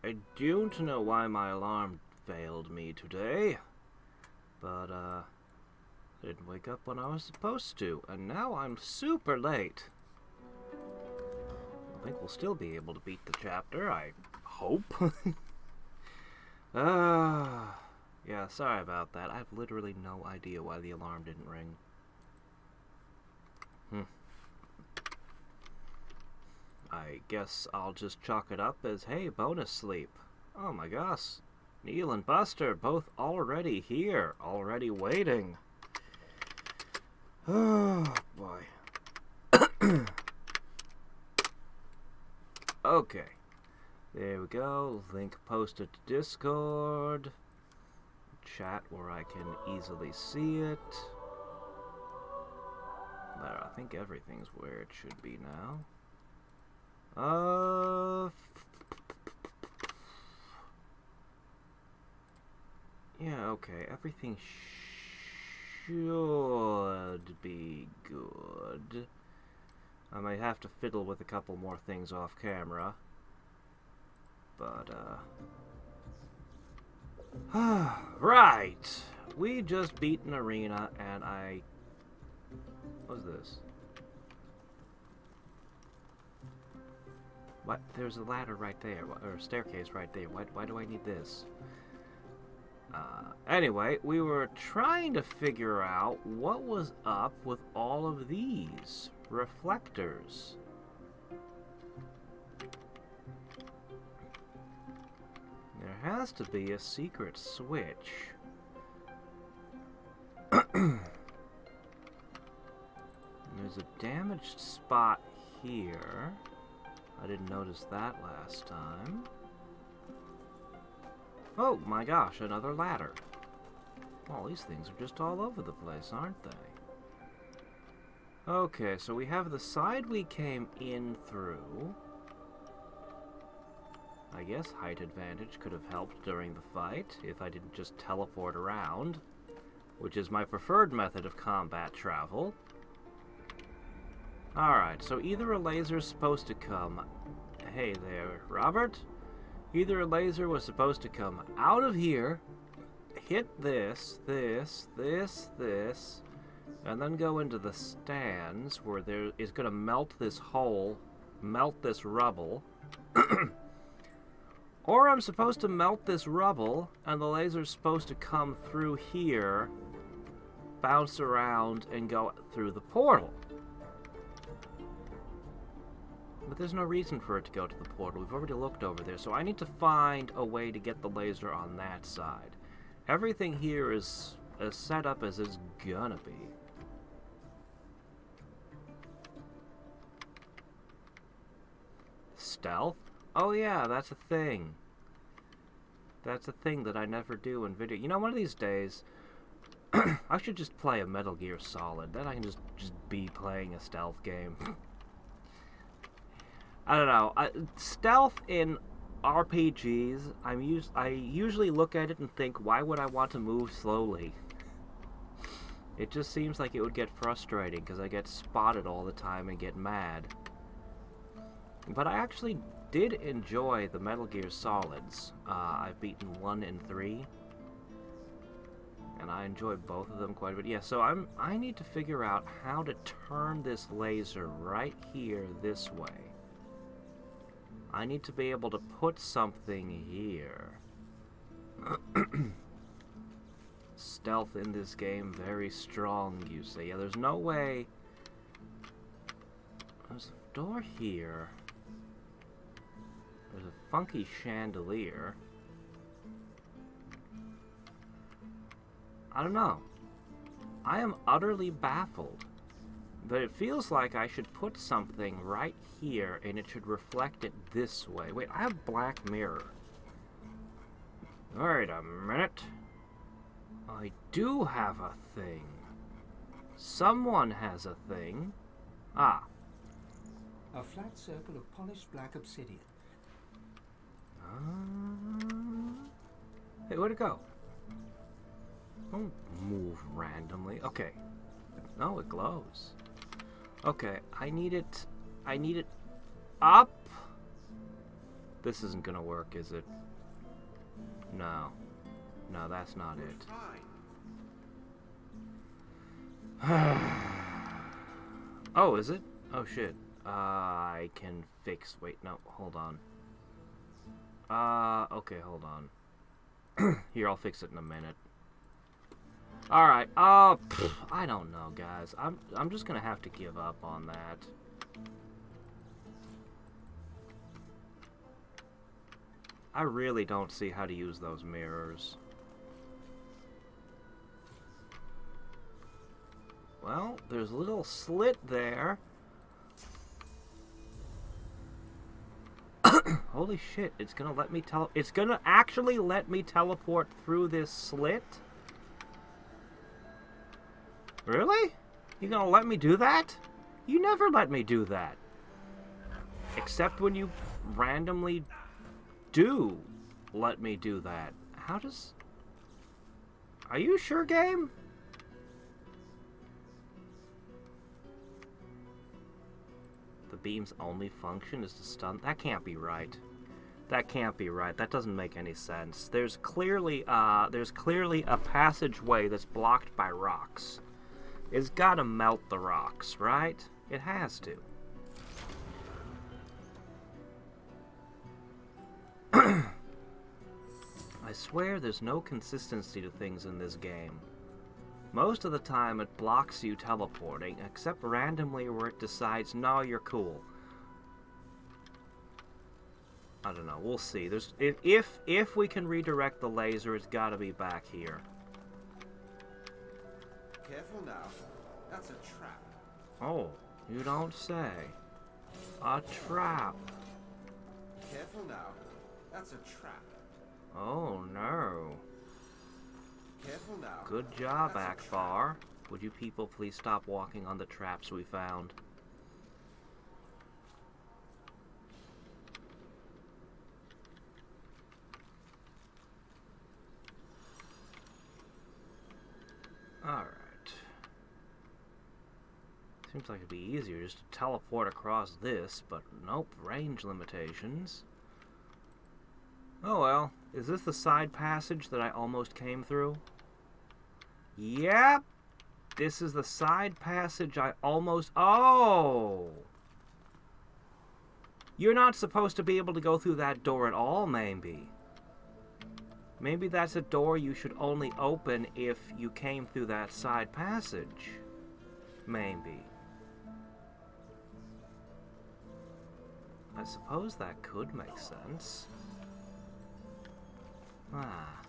I don't know why my alarm failed me today, but I didn't wake up when I was supposed to, and now I'm super late. I think we'll still be able to beat the chapter, I hope. Yeah, sorry about that. I have literally no idea why the alarm didn't ring. I guess I'll just chalk it up as, hey, bonus sleep. Oh my gosh. Neil and Buster both already here, already waiting. Oh, boy. Okay. There we go. Link posted to Discord. Chat where I can easily see it. There, I think everything's where it should be now. Yeah, okay. Everything should be good. I might have to fiddle with a couple more things off camera. But, right! We just beat an arena, and what's this? What? There's a ladder right there, or a staircase right there. Why do I need this? Anyway, we were trying to figure out what was up with all of these reflectors. There has to be a secret switch. There's a damaged spot here. I didn't notice that last time. Oh my gosh, another ladder. Well, these things are just all over the place, aren't they? Okay, so we have the side we came in through. I guess height advantage could have helped during the fight if I didn't just teleport around, which is my preferred method of combat travel. Alright, so either a laser's supposed to come... Hey there, Robert? Either a laser was supposed to come out of here, hit this, and then go into the stands where there is going to melt this hole, melt this rubble. Or I'm supposed to melt this rubble, and the laser's supposed to come through here, bounce around, and go through the portal. But there's no reason for it to go to the portal. We've already looked over there, so I need to find a way to get the laser on that side. Everything here is as set up as it's gonna be. Stealth? Oh yeah, that's a thing. That's a thing that I never do in video. You know, one of these days, I should just play a Metal Gear Solid. Then I can just be playing a stealth game. I don't know. Stealth in RPGs, I usually look at it and think, why would I want to move slowly? It just seems like it would get frustrating because I get spotted all the time and get mad. But I actually did enjoy the Metal Gear Solids. I've beaten 1 and 3. And I enjoyed both of them quite a bit. Yeah, so I need to figure out how to turn this laser right here this way. I need to be able to put something here. Stealth in this game very strong, you see. Yeah, there's no way... There's a door here. There's a funky chandelier. I don't know. I am utterly baffled. But it feels like I should put something right here and it should reflect it this way. Wait, I have black mirror. Wait a minute. I do have a thing. Someone has a thing. Ah. A flat circle of polished black obsidian. Hey, where'd it go? Don't move randomly. Okay. No, it glows. Okay, I need it up. This isn't gonna work, is it? No. No, that's not it. Oh, is it? Oh, shit. I can fix... Wait, no, hold on. Okay, hold on. Here, I'll fix it in a minute. Alright, I don't know, guys. I'm just gonna have to give up on that. I really don't see how to use those mirrors. Well, there's a little slit there. Holy shit, it's gonna let me it's gonna actually let me teleport through this slit? Really? You gonna let me do that? You never let me do that. Except when you randomly do let me do that. How does... Are you sure, game? The beam's only function is to stun... That can't be right. That can't be right. That doesn't make any sense. There's clearly a passageway that's blocked by rocks. It's gotta melt the rocks, right? It has to. I swear there's no consistency to things in this game. Most of the time it blocks you teleporting, except randomly where it decides, no, you're cool. I don't know, we'll see. There's if we can redirect the laser, it's gotta be back here. Careful now. That's a trap. Oh, you don't say. A trap. Careful now. That's a trap. Oh no. Careful now. Good job, That's a Akbar. Would you people please stop walking on the traps we found? Alright. Seems like it'd be easier just to teleport across this, but nope, range limitations. Oh well, is this the side passage that I almost came through? Yep! This is the side passage I almost... Oh! You're not supposed to be able to go through that door at all, maybe. Maybe that's a door you should only open if you came through that side passage. Maybe. I suppose that could make sense. Ah.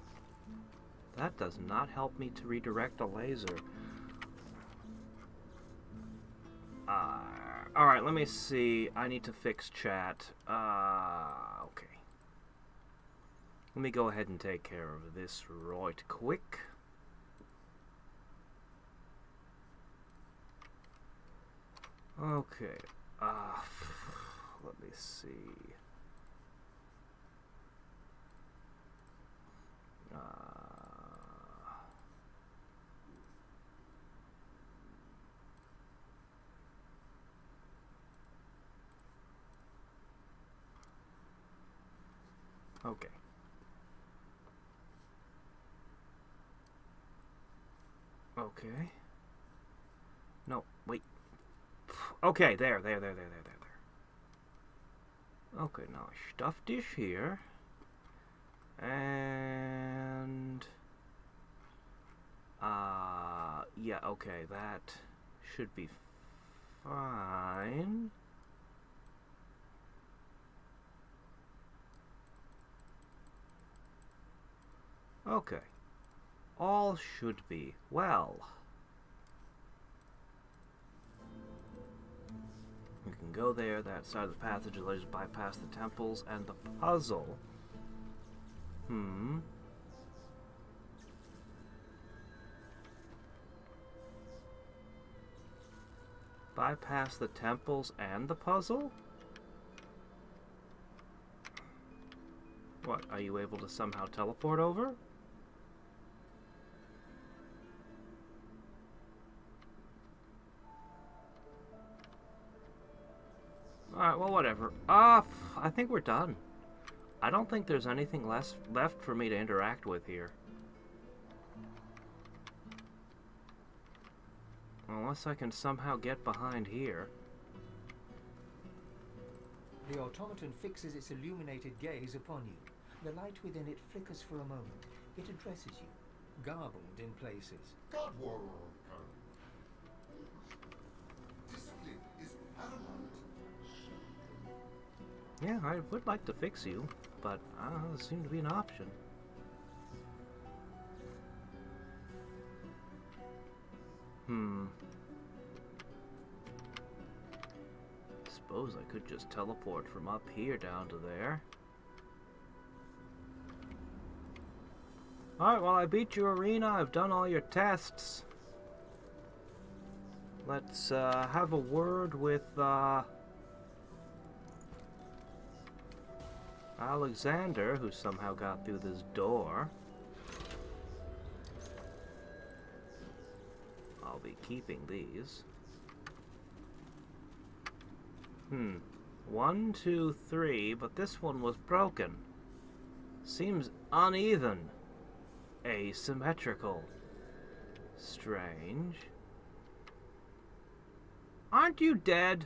That does not help me to redirect a laser. Alright, let me see. I need to fix chat. Okay. Let me go ahead and take care of this right quick. Okay. Let me see. Okay. Okay. No, wait. Okay, there. Okay, now stuff dish here. And... yeah, okay, that should be fine. Okay. All should be well. We can go there, that side of the passage allows us to bypass the temples and the puzzle. Bypass the temples and the puzzle? What, are you able to somehow teleport over? Alright, well, whatever. I think we're done. I don't think there's anything left for me to interact with here. Unless I can somehow get behind here. The automaton fixes its illuminated gaze upon you. The light within it flickers for a moment. It addresses you, garbled in places. God worker. Discipline is paramount. Yeah, I would like to fix you, but doesn't seem to be an option. Suppose I could just teleport from up here down to there. Alright, well, I beat your arena. I've done all your tests. Let's have a word with Alexander, who somehow got through this door. I'll be keeping these. 1, 2, 3, but this one was broken. Seems uneven. Asymmetrical. Strange. Aren't you dead?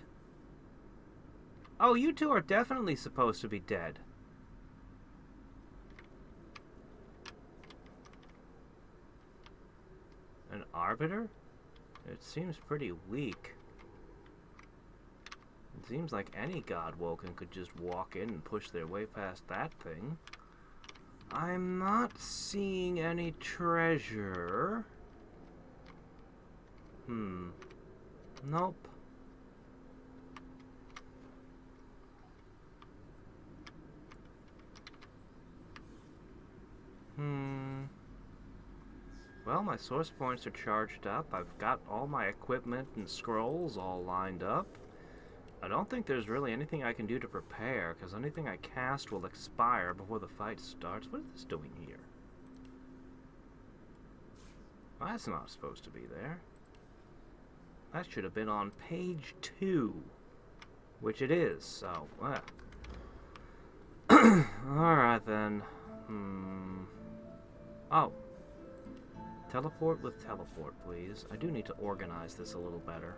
Oh, you two are definitely supposed to be dead. An arbiter? It seems pretty weak. It seems like any Godwoken could just walk in and push their way past that thing. I'm not seeing any treasure. Nope. Well, my source points are charged up. I've got all my equipment and scrolls all lined up. I don't think there's really anything I can do to prepare, because anything I cast will expire before the fight starts. What is this doing here? Well, that's not supposed to be there. That should have been on page 2. Which it is, so, Alright then. Oh. Teleport with teleport, please. I do need to organize this a little better.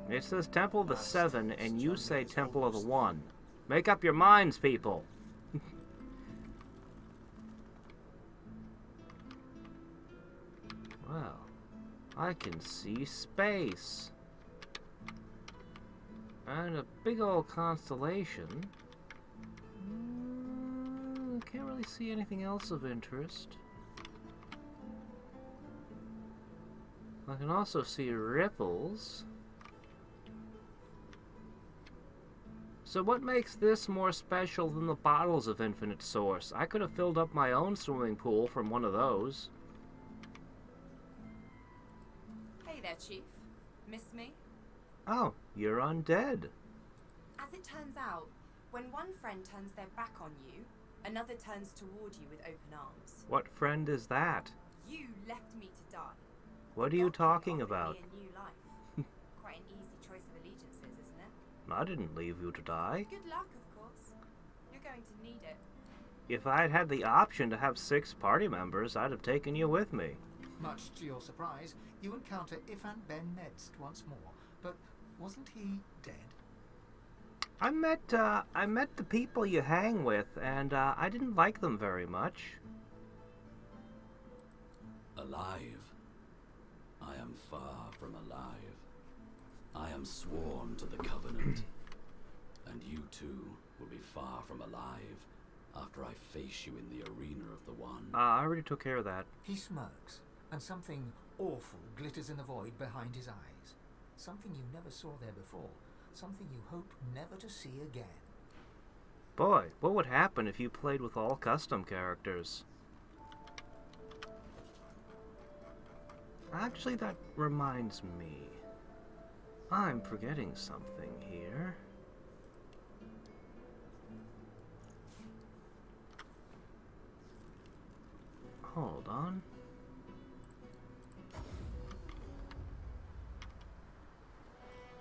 It says Temple of the Seven, and you say Temple of the One. Make up your minds, people! Well, I can see space. And a big old constellation. Can't really see anything else of interest. I can also see ripples. So what makes this more special than the bottles of Infinite Source? I could have filled up my own swimming pool from one of those. Hey there, Chief. Miss me? Oh, you're undead. As it turns out, when one friend turns their back on you, another turns toward you with open arms. What friend is that? You left me to die. What are you God talking offered about? me a new life. Quite an easy choice of allegiances, isn't it? I didn't leave you to die. Good luck, of course. You're going to need it. If I'd had the option to have 6 party members, I'd have taken you with me. Much to your surprise, you encounter Ifan Ben Nedst once more, but wasn't he dead? I met the people you hang with, and I didn't like them very much. Alive? I am far from alive. I am sworn to the Covenant, and you too will be far from alive after I face you in the arena of the One. I already took care of that. He smirks, and something awful glitters in the void behind his eyes. Something you never saw there before. Something you hope never to see again. Boy, what would happen if you played with all custom characters? Actually, that reminds me. I'm forgetting something here. Hold on.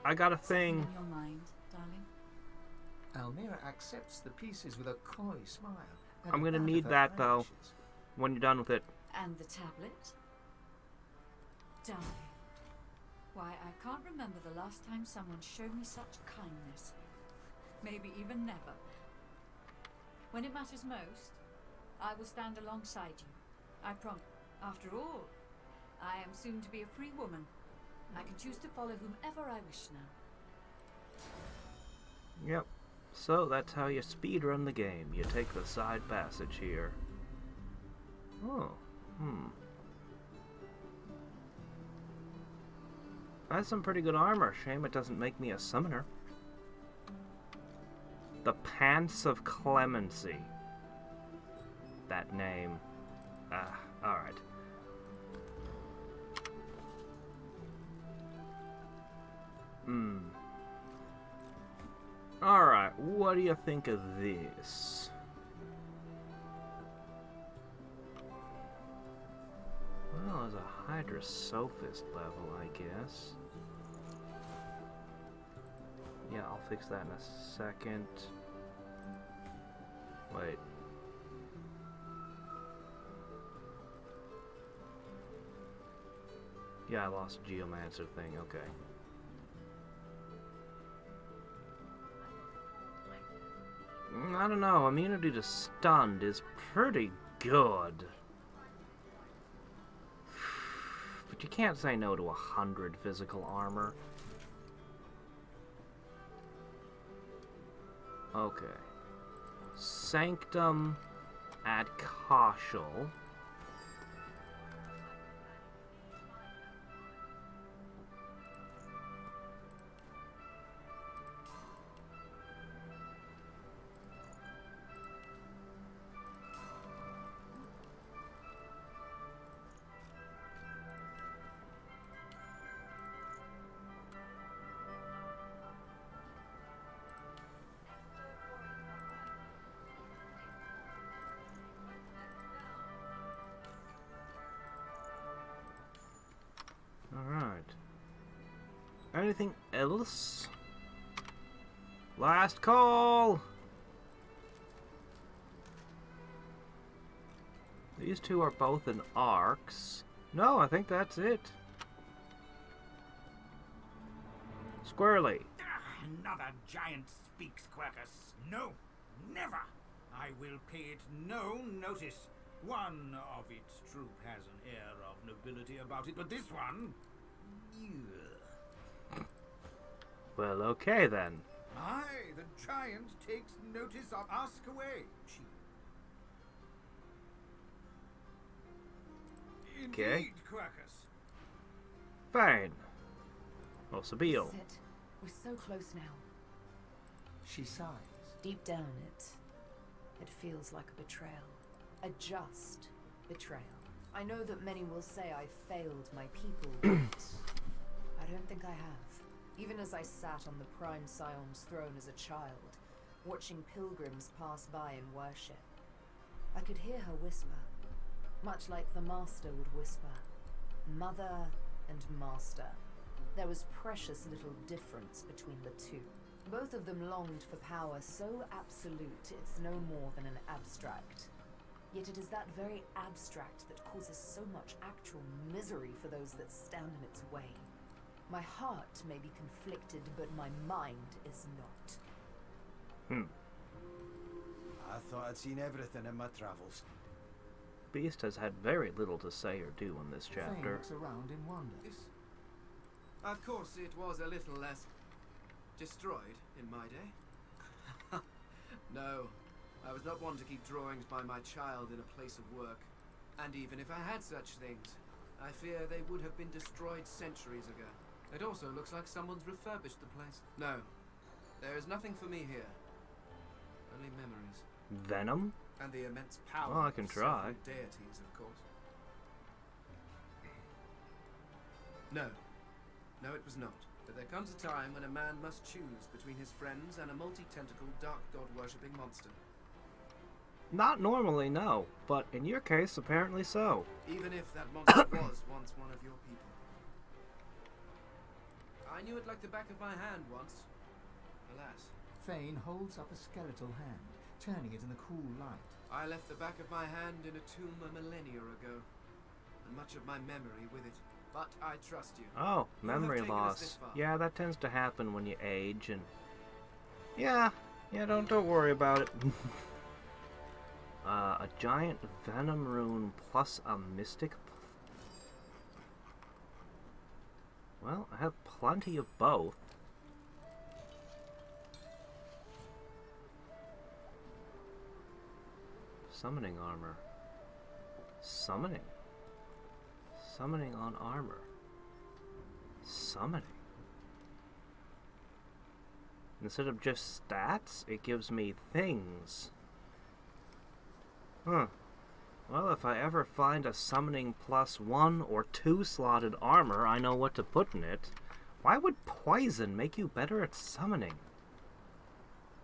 I got a Something thing. on your mind, darling? Almira accepts the pieces with a coy smile. and I'm a gonna pat of need her that, though. eyelashes. When you're done with it. And the tablet? Darling. Why, I can't remember the last time someone showed me such kindness. Maybe even never. When it matters most, I will stand alongside you. I promise. After all, I am soon to be a free woman. I can choose to follow whomever I wish now. Yep. So that's how you speedrun the game. You take the side passage here. Oh. That's some pretty good armor. Shame it doesn't make me a summoner. The Pants of Clemency. That name. Alright. Alright, what do you think of this? Well, as a Hydrosophist level, I guess. Yeah, I'll fix that in a second. Wait. Yeah, I lost a Geomancer thing, okay. I don't know, immunity to stunned is pretty good. But you can't say no to 100 physical armor. Okay. Sanctum ad Caushal. Alright. Anything else? Last call! These two are both in arcs. No, I think that's it. Squirrely. Another giant speaks, Quercus. No, never. I will pay it no notice. One of its troop has an air of nobility about it, but this one... ugh. Well, okay then. Aye, the giant takes notice of. Ask away, chief. Okay. Indeed, Quercus. Fine. Well, Sabille. Sit. We're so close now. She sighs. Deep down it feels like a betrayal. A just betrayal. I know that many will say I failed my people, but I don't think I have. Even as I sat on the Prime Scion's throne as a child, watching pilgrims pass by in worship, I could hear her whisper, much like the Master would whisper, Mother and Master. There was precious little difference between the two. Both of them longed for power so absolute it's no more than an abstract. Yet it is that very abstract that causes so much actual misery for those that stand in its way. My heart may be conflicted, but my mind is not. I thought I'd seen everything in my travels. Beast has had very little to say or do in this Thane chapter. looks around in wonder. Of course, it was a little less destroyed in my day. No, I was not one to keep drawings by my child in a place of work. And even if I had such things, I fear they would have been destroyed centuries ago. It also looks like someone's refurbished the place. No, there is nothing for me here. Only memories. Venom? And the immense power Well, I can of try. several deities, of course. No. No, it was not. But there comes a time when a man must choose between his friends and a multi-tentacled dark god-worshipping monster. Not normally, no. But in your case, apparently so. Even if that monster was once one of your people. I knew it like the back of my hand once. Alas, Fane holds up a skeletal hand, turning it in the cool light. I left the back of my hand in a tomb a millennia ago, and much of my memory with it. But I trust you. Oh, You have memory taken us this loss. far. Yeah, that tends to happen when you age, and yeah, don't worry about it. A giant venom rune plus a mystic. Well, I have plenty of both. Summoning armor. Summoning. Summoning on armor. Summoning. Instead of just stats, it gives me things. Huh. Well, if I ever find a summoning plus 1 or 2 slotted armor, I know what to put in it. Why would poison make you better at summoning?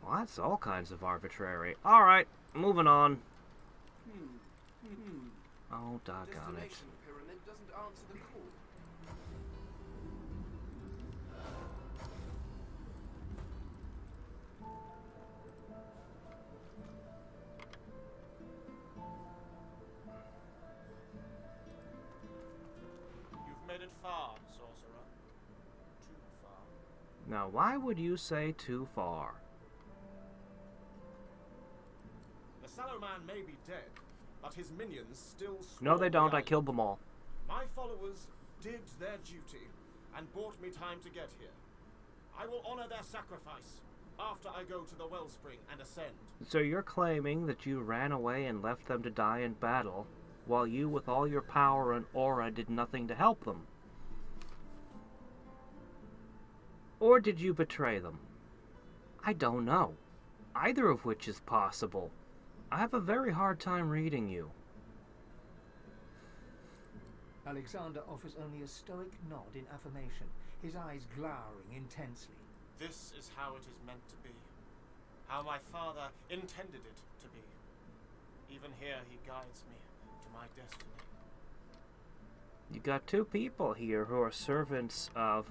Well, that's all kinds of arbitrary. Alright, moving on. Oh, doggone it. Destination pyramid doesn't answer the call. You've made it far, sorcerer. Too far. Now, why would you say too far? The Sallow Man may be dead, but his minions still No, they don't. I reality. killed them all. My followers did their duty and bought me time to get here. I will honor their sacrifice after I go to the wellspring and ascend. So you're claiming that you ran away and left them to die in battle, while you, with all your power and aura, did nothing to help them? Or did you betray them? I don't know. Either of which is possible. I have a very hard time reading you. Alexander offers only a stoic nod in affirmation, his eyes glowering intensely. This is how it is meant to be. How my father intended it to be. Even here he guides me to my destiny. You got two people here who are servants of,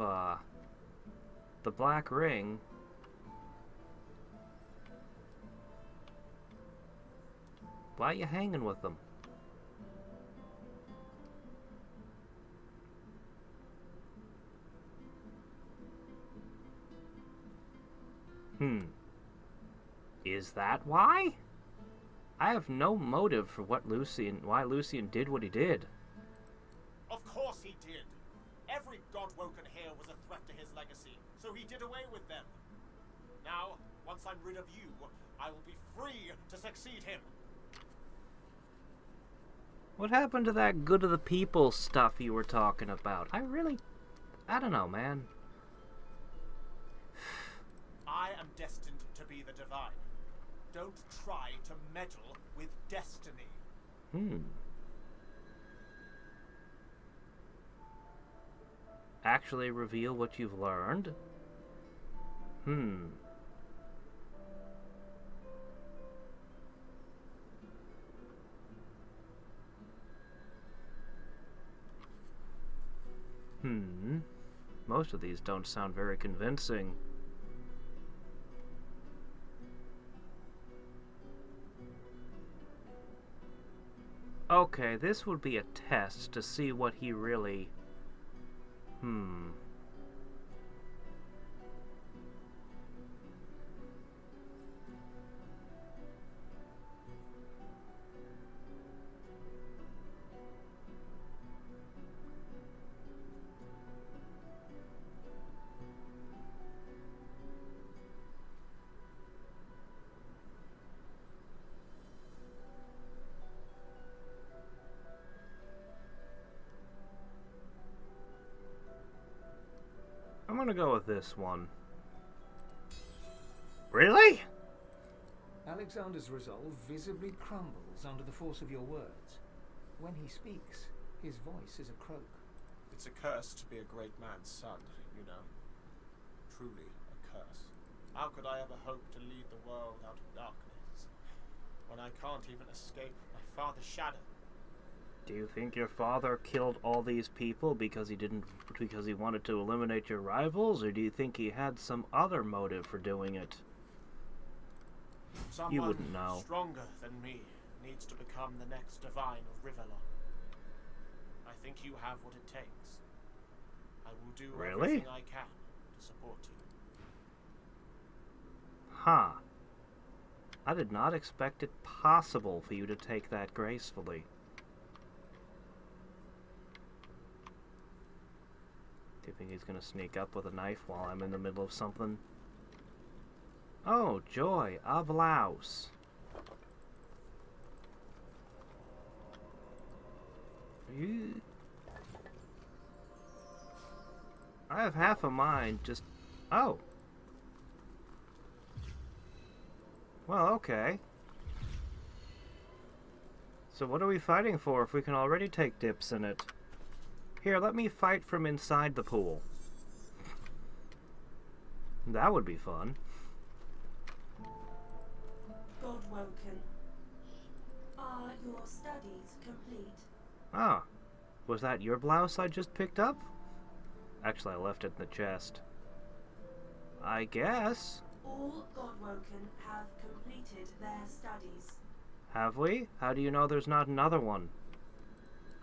the Black Ring. Why are you hanging with them? Is that why? I have no motive for why Lucian did what he did. Of course he did. Every Godwoken here was a threat to his legacy, so he did away with them. Now, once I'm rid of you, I will be free to succeed him. What happened to that good of the people stuff you were talking about? I don't know, man. I am destined to be the divine. Don't try to meddle with destiny. Actually reveal what you've learned? Most of these don't sound very convincing. Okay, this would be a test to see what he really... I'm gonna go with this one. Really? Alexander's resolve visibly crumbles under the force of your words. When he speaks, his voice is a croak. It's a curse to be a great man's son, you know. Truly a curse. How could I ever hope to lead the world out of darkness when I can't even escape my father's shadow? Do you think your father killed all these people because he wanted to eliminate your rivals, or do you think he had some other motive for doing it? Someone you wouldn't know. Stronger than me needs to become the next divine of Rivellon. I think you have what it takes. I will do everything I can to support you. Huh. I did not expect it possible for you to take that gracefully. Do you think he's gonna sneak up with a knife while I'm in the middle of something? Oh, joy, a blouse. You... I have half a mind just... Oh. Well, okay. So what are we fighting for if we can already take dips in it? Here, let me fight from inside the pool. That would be fun. Godwoken. Are your studies complete? Ah. Was that your blouse I just picked up? Actually, I left it in the chest. I guess. All Godwoken have completed their studies. Have we? How do you know there's not another one?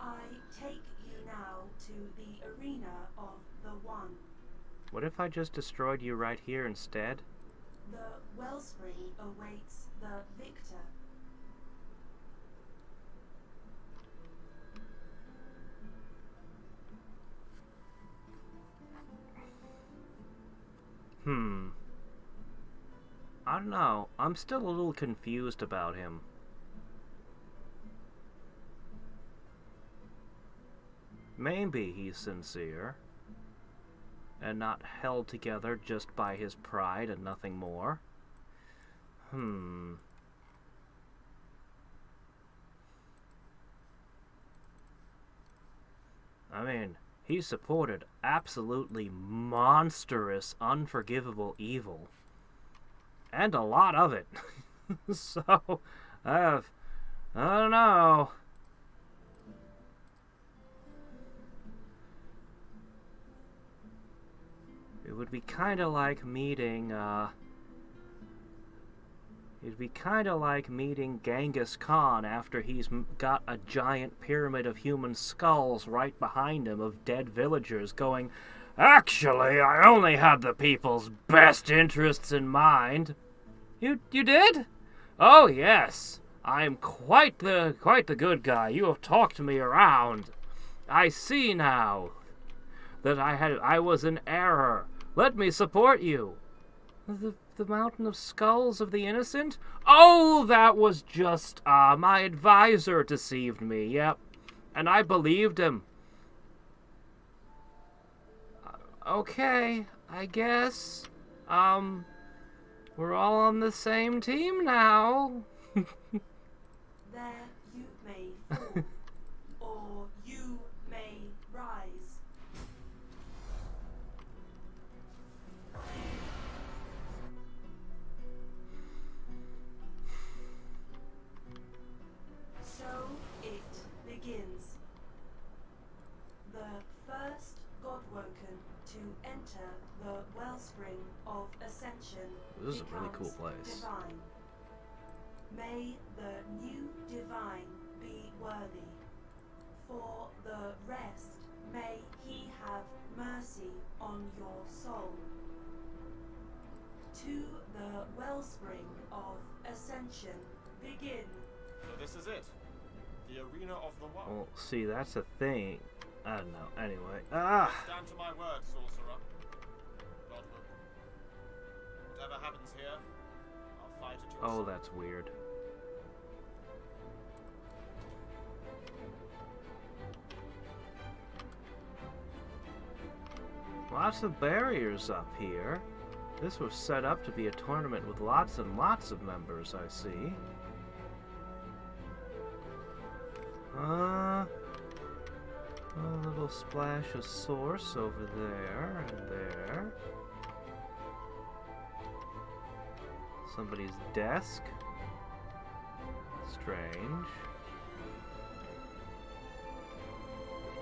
I take you now to the arena of the One. What if I just destroyed you right here instead? The wellspring awaits the victor. I don't know. I'm still a little confused about him. Maybe he's sincere and not held together just by his pride and nothing more. I mean, he supported absolutely monstrous, unforgivable evil. And a lot of it. So, I don't know. It would be kind of like meeting, it'd be kind of like meeting Genghis Khan after he's got a giant pyramid of human skulls right behind him of dead villagers going, "Actually, I only had the people's best interests in mind." You did? Oh, yes. I'm quite the good guy. You have talked me around. I see now that I was in error. Let me support you. The Mountain of Skulls of the Innocent? Oh, that was just, my advisor deceived me, yep. And I believed him. Okay, I guess. We're all on the same team now. There you may fall, or you may rise. So it begins. The first Godwoken to enter the wellspring of ascension. This is a really cool place. Divine. May the new divine be worthy. For the rest, may he have mercy on your soul. To the wellspring of ascension begin. So this is it. The arena of the One. Well, see, that's a thing. I don't know. Anyway. Stand to my word, sorcerer. Godwoken. Whatever happens here, I'll fight at your side. That's weird. Lots of barriers up here. This was set up to be a tournament with lots and lots of members, I see. A little splash of source over there and there. Somebody's desk. Strange.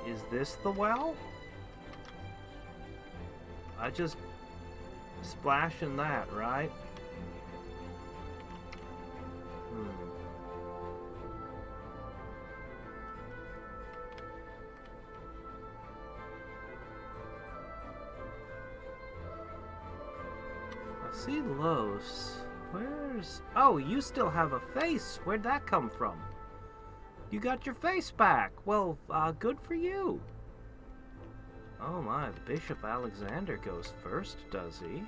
Is this the well? I just splash in that, right? Los, where's... Oh, you still have a face. Where'd that come from? You got your face back. Well, good for you. Oh my, the Bishop Alexander goes first, does he?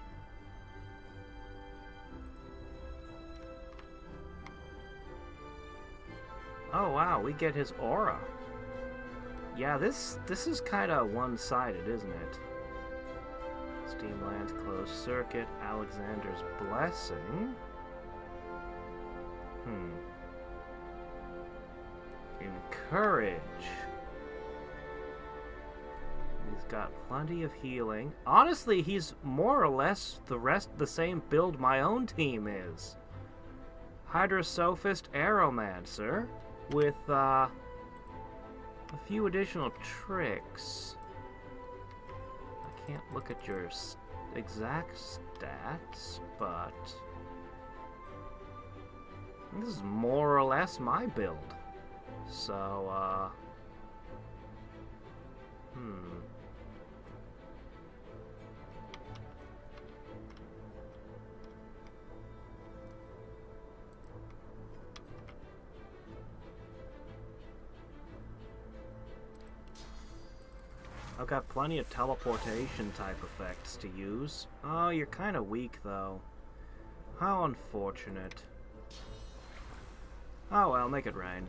Oh wow, we get his aura. Yeah, this is kind of one-sided, isn't it? Steamland's closed circuit, Alexander's blessing. Encourage. He's got plenty of healing. Honestly, he's more or less the same build my own team is. Hydrosophist Aeromancer with a few additional tricks. I can't look at your exact stats, but this is more or less my build. So, I've got plenty of teleportation type effects to use. Oh, you're kind of weak though. How unfortunate. Oh well, make it rain.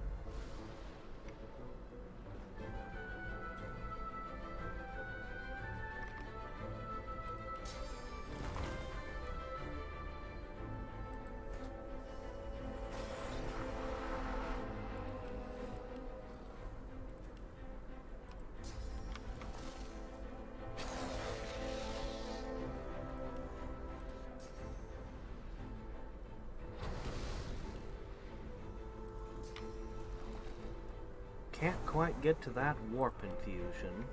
Can't quite get to that warp infusion.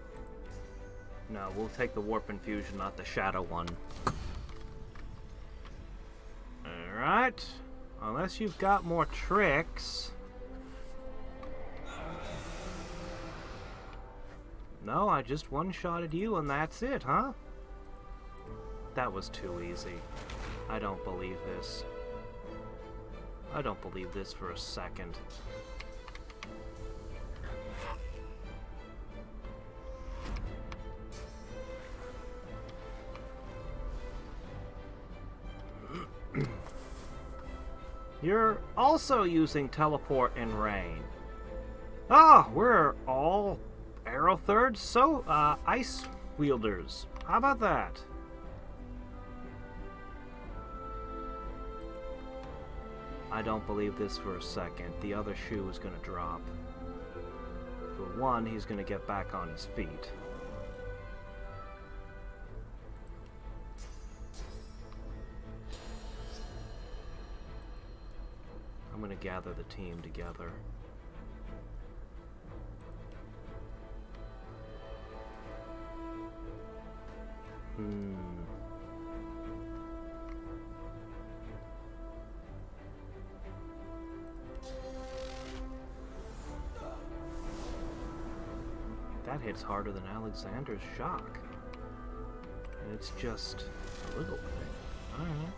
No, we'll take the warp infusion, not the shadow one. Alright. Unless you've got more tricks. No, I just one-shotted you and that's it, huh? That was too easy. I don't believe this. I don't believe this for a second. You're also using teleport and rain. Ah, we're all arrow thirds, so ice wielders. How about that? I don't believe this for a second. The other shoe is gonna drop. For one, he's gonna get back on his feet. I'm gonna gather the team together. That hits harder than Alexander's shock. And it's just a little thing. Alright.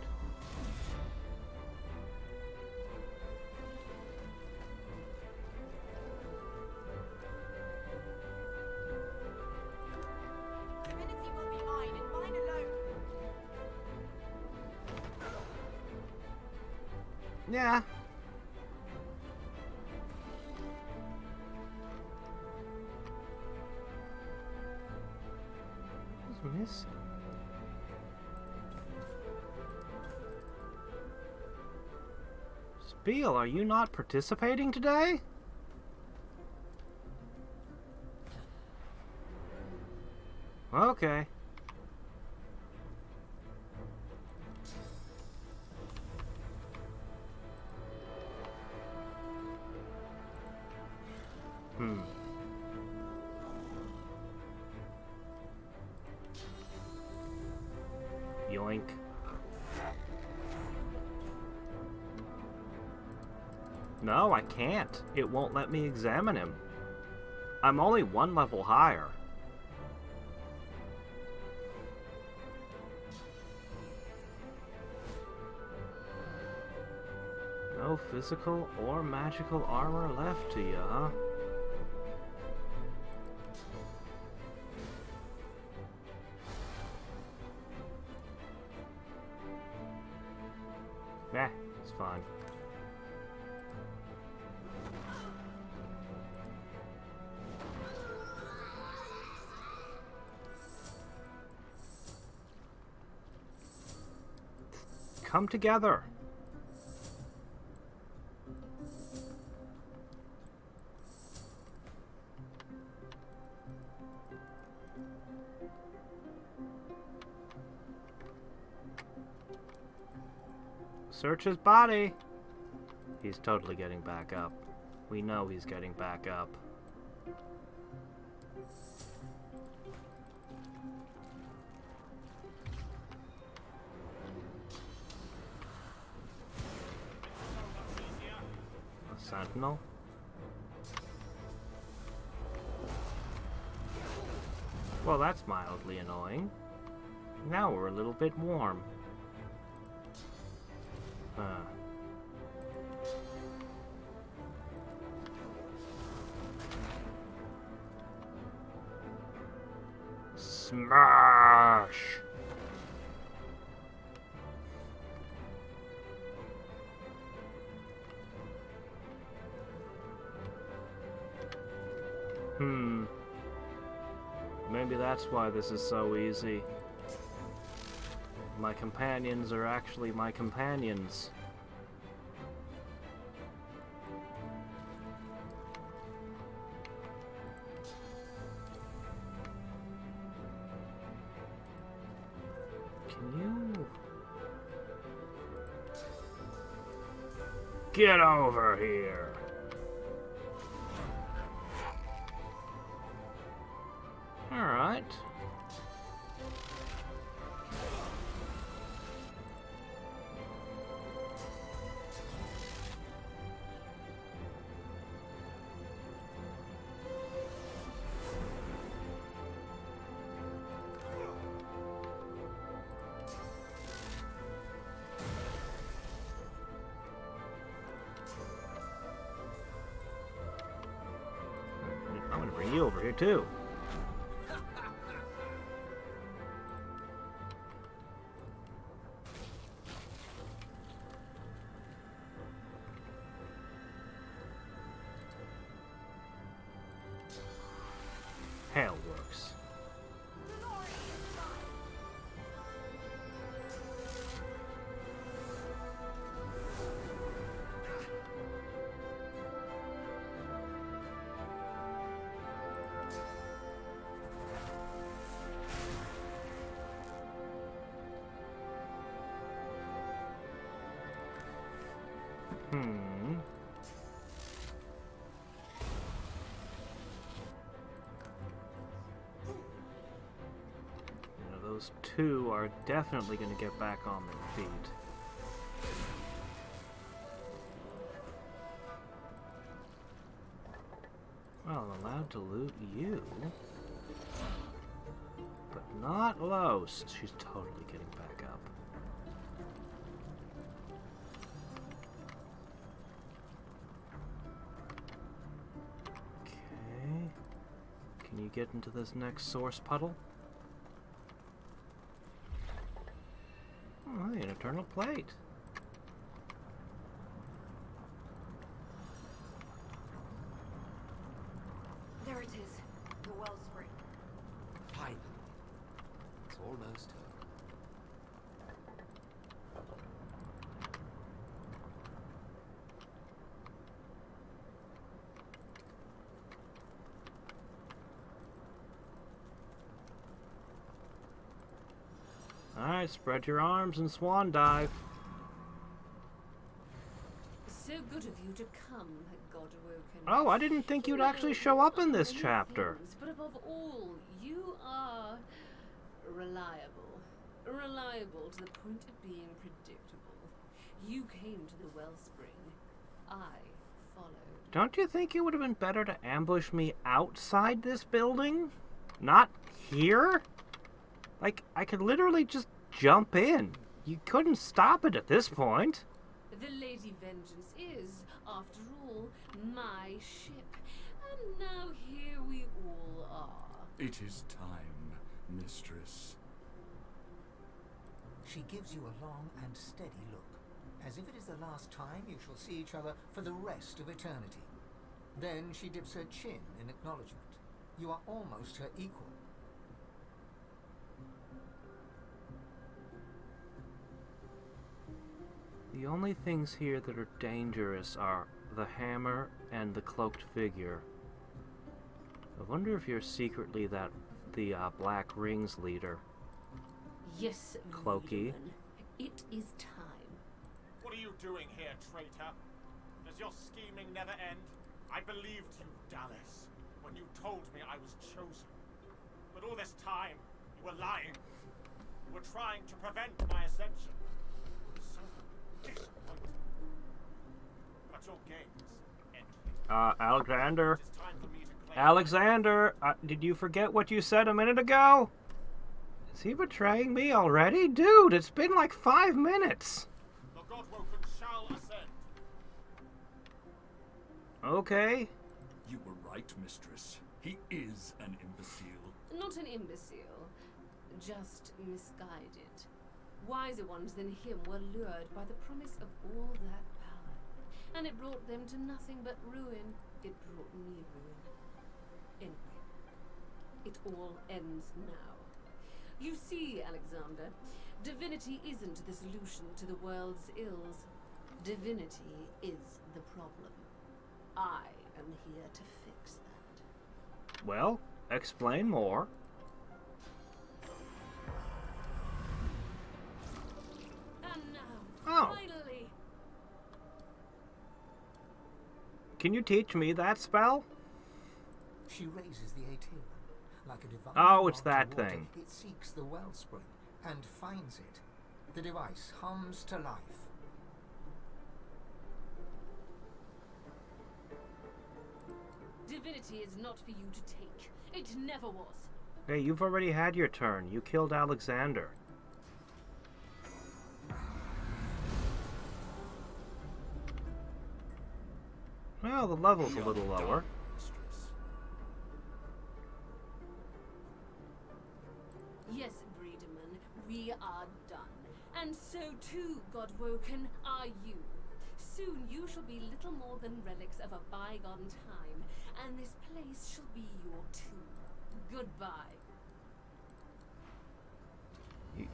Divinity will be mine and mine alone. Yeah. What's missing? Spiel, are you not participating today? Okay. Yoink. No, I can't. It won't let me examine him. I'm only one level higher. No physical or magical armor left to you, huh? Eh, it's fine. Come together. Search his body. He's totally getting back up. We know he's getting back up. A sentinel. Well, that's mildly annoying. Now we're a little bit warm. Smash! Maybe that's why this is so easy. My companions are actually my companions. Can you... Get over here! Alright. I'm gonna bring you over here too. Hell works. Those two are definitely going to get back on their feet. Well, I'm allowed to loot you. But not Los. She's totally getting back up. Okay. Can you get into this next source puddle? Oh, an eternal plate. There it is, the wellspring. Finally. It's almost Alright, spread your arms and swan dive. So good of you to come, God-awoken. Oh, I didn't think you'd actually show up in this chapter. But above all, you are reliable. unreliable to the point of being predictable. You came to the wellspring. I followed. Don't you think it would have been better to ambush me outside this building? Not here? Like, I could literally just jump in. You couldn't stop it at this point. The Lady Vengeance is, after all, my ship. And now here we all are. It is time, mistress. She gives you a long and steady look, as if it is the last time you shall see each other for the rest of eternity. Then she dips her chin in acknowledgement. You are almost her equal. The only things here that are dangerous are the hammer and the cloaked figure. I wonder if you're secretly the Black Rings leader. Yes, Cloaky. Wiedemann. It is time. What are you doing here, traitor? Does your scheming never end? I believed you, Dallas, when you told me I was chosen. But all this time, you were lying. You were trying to prevent my ascension. So disappointing. But your games end. Alexander. It is time for me to claim Alexander, did you forget what you said a minute ago? Is he betraying me already? Dude, it's been like 5 minutes. the Godwoken shall ascend. Okay. You were right, mistress. He is an imbecile. Not an imbecile, just misguided. Wiser ones than him were lured by the promise of all that power, and it brought them to nothing but ruin. It brought me ruin. Anyway, it all ends now. You see, Alexander, divinity isn't the solution to the world's ills. Divinity is the problem. I am here to fix that. Well, explain more. And now, Oh. finally, Can you teach me that spell? She raises the Aetherin. Like a divine Oh, it's rod that to water, thing. It seeks the wellspring and finds it. The device hums to life. divinity is not for you to take. It never was. Hey, you've already had your turn. You killed Alexander. Well, the level's a little lower. Yes, Wiedemann, we are done. And so too, Godwoken, are you. Soon you shall be little more than relics of a bygone time, and this place shall be your tomb. Goodbye.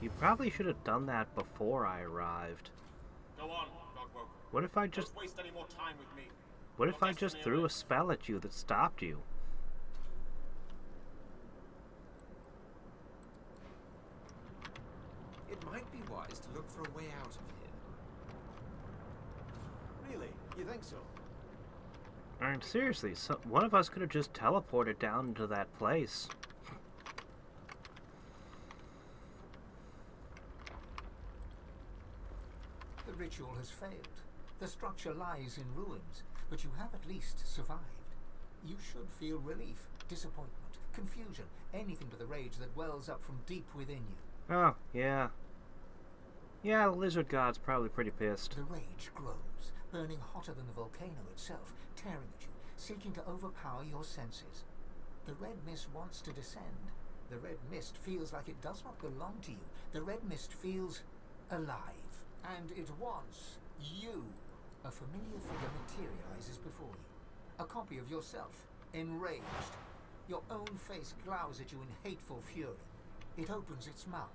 You probably should have done that before I arrived. Go on, Godwoken. What if I just... Don't waste any more time with me. What if I just threw a spell at you that stopped you? It might be wise to look for a way out of here. Really? You think so? I mean, seriously, so one of us could have just teleported down into that place. The ritual has failed. The structure lies in ruins, but you have at least survived. You should feel relief, disappointment, confusion, anything but the rage that wells up from deep within you. Oh, yeah. Yeah, the lizard god's probably pretty pissed. The rage grows, burning hotter than the volcano itself, tearing at you, seeking to overpower your senses. The red mist wants to descend. The red mist feels like it does not belong to you. The red mist feels alive. And it wants you. A familiar figure materializes before you. A copy of yourself, enraged. Your own face glowers at you in hateful fury. It opens its mouth.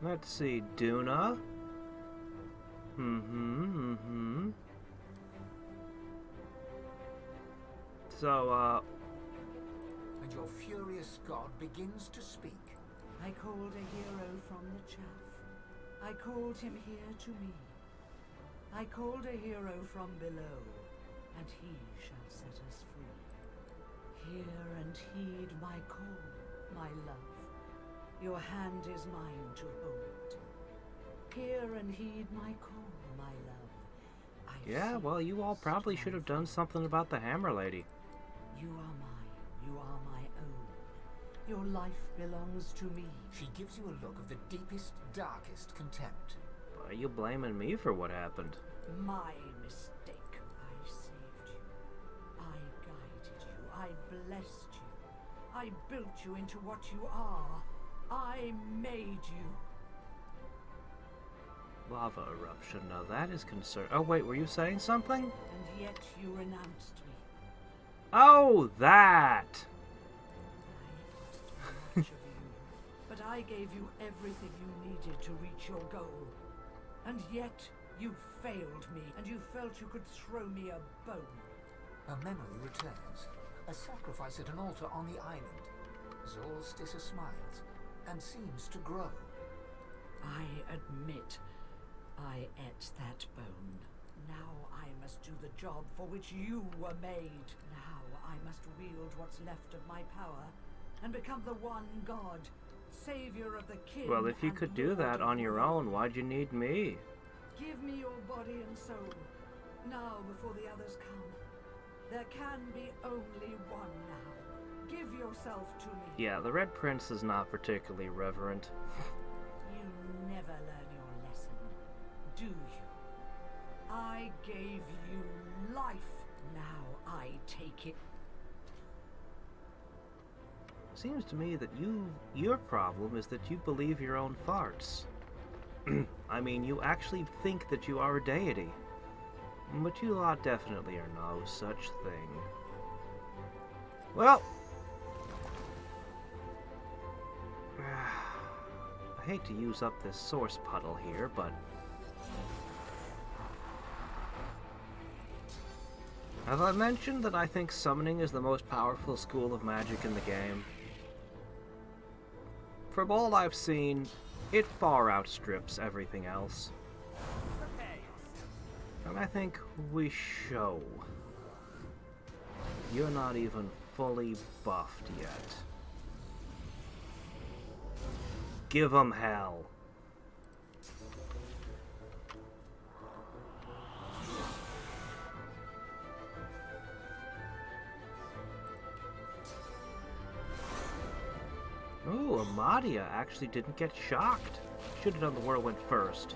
Let's see, Duna. So, And your furious god begins to speak. I called a hero from the chaff. I called him here to me. I called a hero from below, and he shall set us free. Hear and heed my call, my love. Your hand is mine to hold. Hear and heed my call, my love. Yeah, well, you all probably should have done something about the Hammer Lady. You are mine. You are my own. Your life belongs to me. She gives you a look of the deepest, darkest contempt. Why are you blaming me for what happened? My mistake. I saved you. I guided you. I blessed you. I built you into what you are. I made you. Lava eruption. Now that is concern. Oh wait, were you saying something? And yet you renounced me. Oh, that! I asked too much of you, but I gave you everything you needed to reach your goal. And yet you failed me, and you felt you could throw me a bone. A memory returns. A sacrifice at an altar on the island. Solstice smiles and seems to grow. I admit I ate that bone. Now I must do the job for which you were made. Now I must wield what's left of my power and become the one god, savior of the kin. Well, if you could do that on your own, why'd you need me? Give me your body and soul, now before the others come. There can be only one now. Give yourself to me. Yeah, the Red Prince is not particularly reverent. You never learn your lesson, do you? I gave you life. Now I take it. Seems to me that your problem is that you believe your own farts. I mean, you actually think that you are a deity. But you lot definitely are no such thing. Well, I hate to use up this source puddle here, but have I mentioned that I think summoning is the most powerful school of magic in the game? From all I've seen, it far outstrips everything else. And I think we show. You're not even fully buffed yet. Give 'em hell. Ooh, Amadia actually didn't get shocked. Should have done the whirlwind first.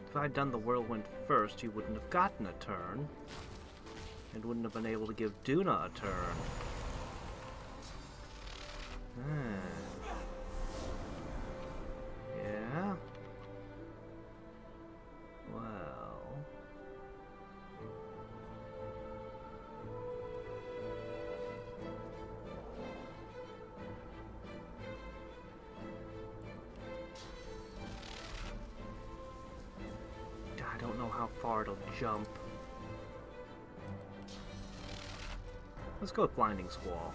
If I'd done the whirlwind first, you wouldn't have gotten a turn. And wouldn't have been able to give Duna a turn. Yeah? Well... I don't know how far it'll jump. Let's go with Blinding Squall.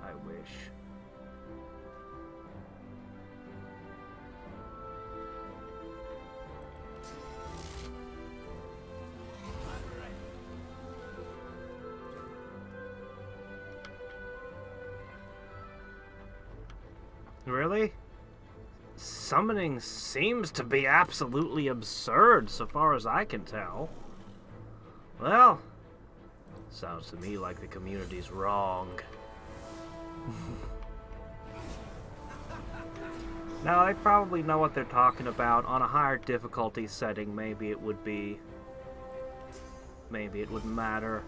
I wish. Really? Summoning seems to be absolutely absurd, so far as I can tell. Well, sounds to me like the community's wrong. Now, they probably know what they're talking about. On a higher difficulty setting, maybe it would be... maybe it would matter.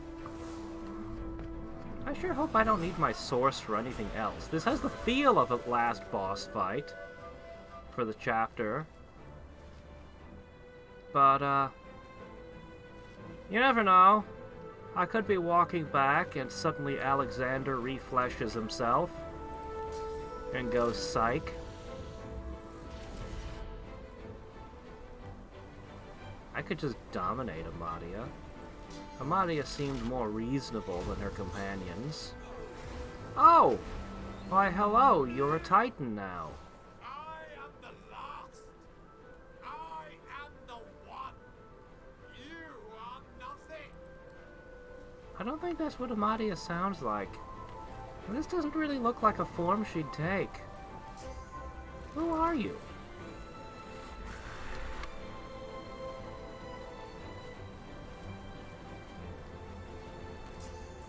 I sure hope I don't need my source for anything else. This has the feel of a last boss fight for the chapter. But, you never know. I could be walking back and suddenly Alexander refleshes himself and goes psych. I could just dominate Amadia. Amadia seemed more reasonable than her companions. Oh! Why, hello, you're a Titan now. I am the last. I am the one. You are nothing. I don't think that's what Amadia sounds like. This doesn't really look like a form she'd take. Who are you?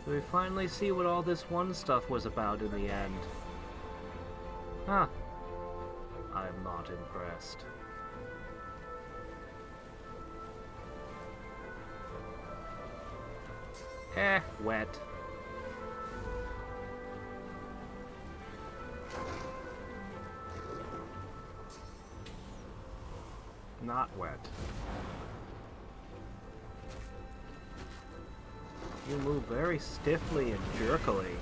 We finally see what all this one stuff was about in the end. Huh. I'm not impressed. Wet. Not wet. You move very stiffly and jerkily.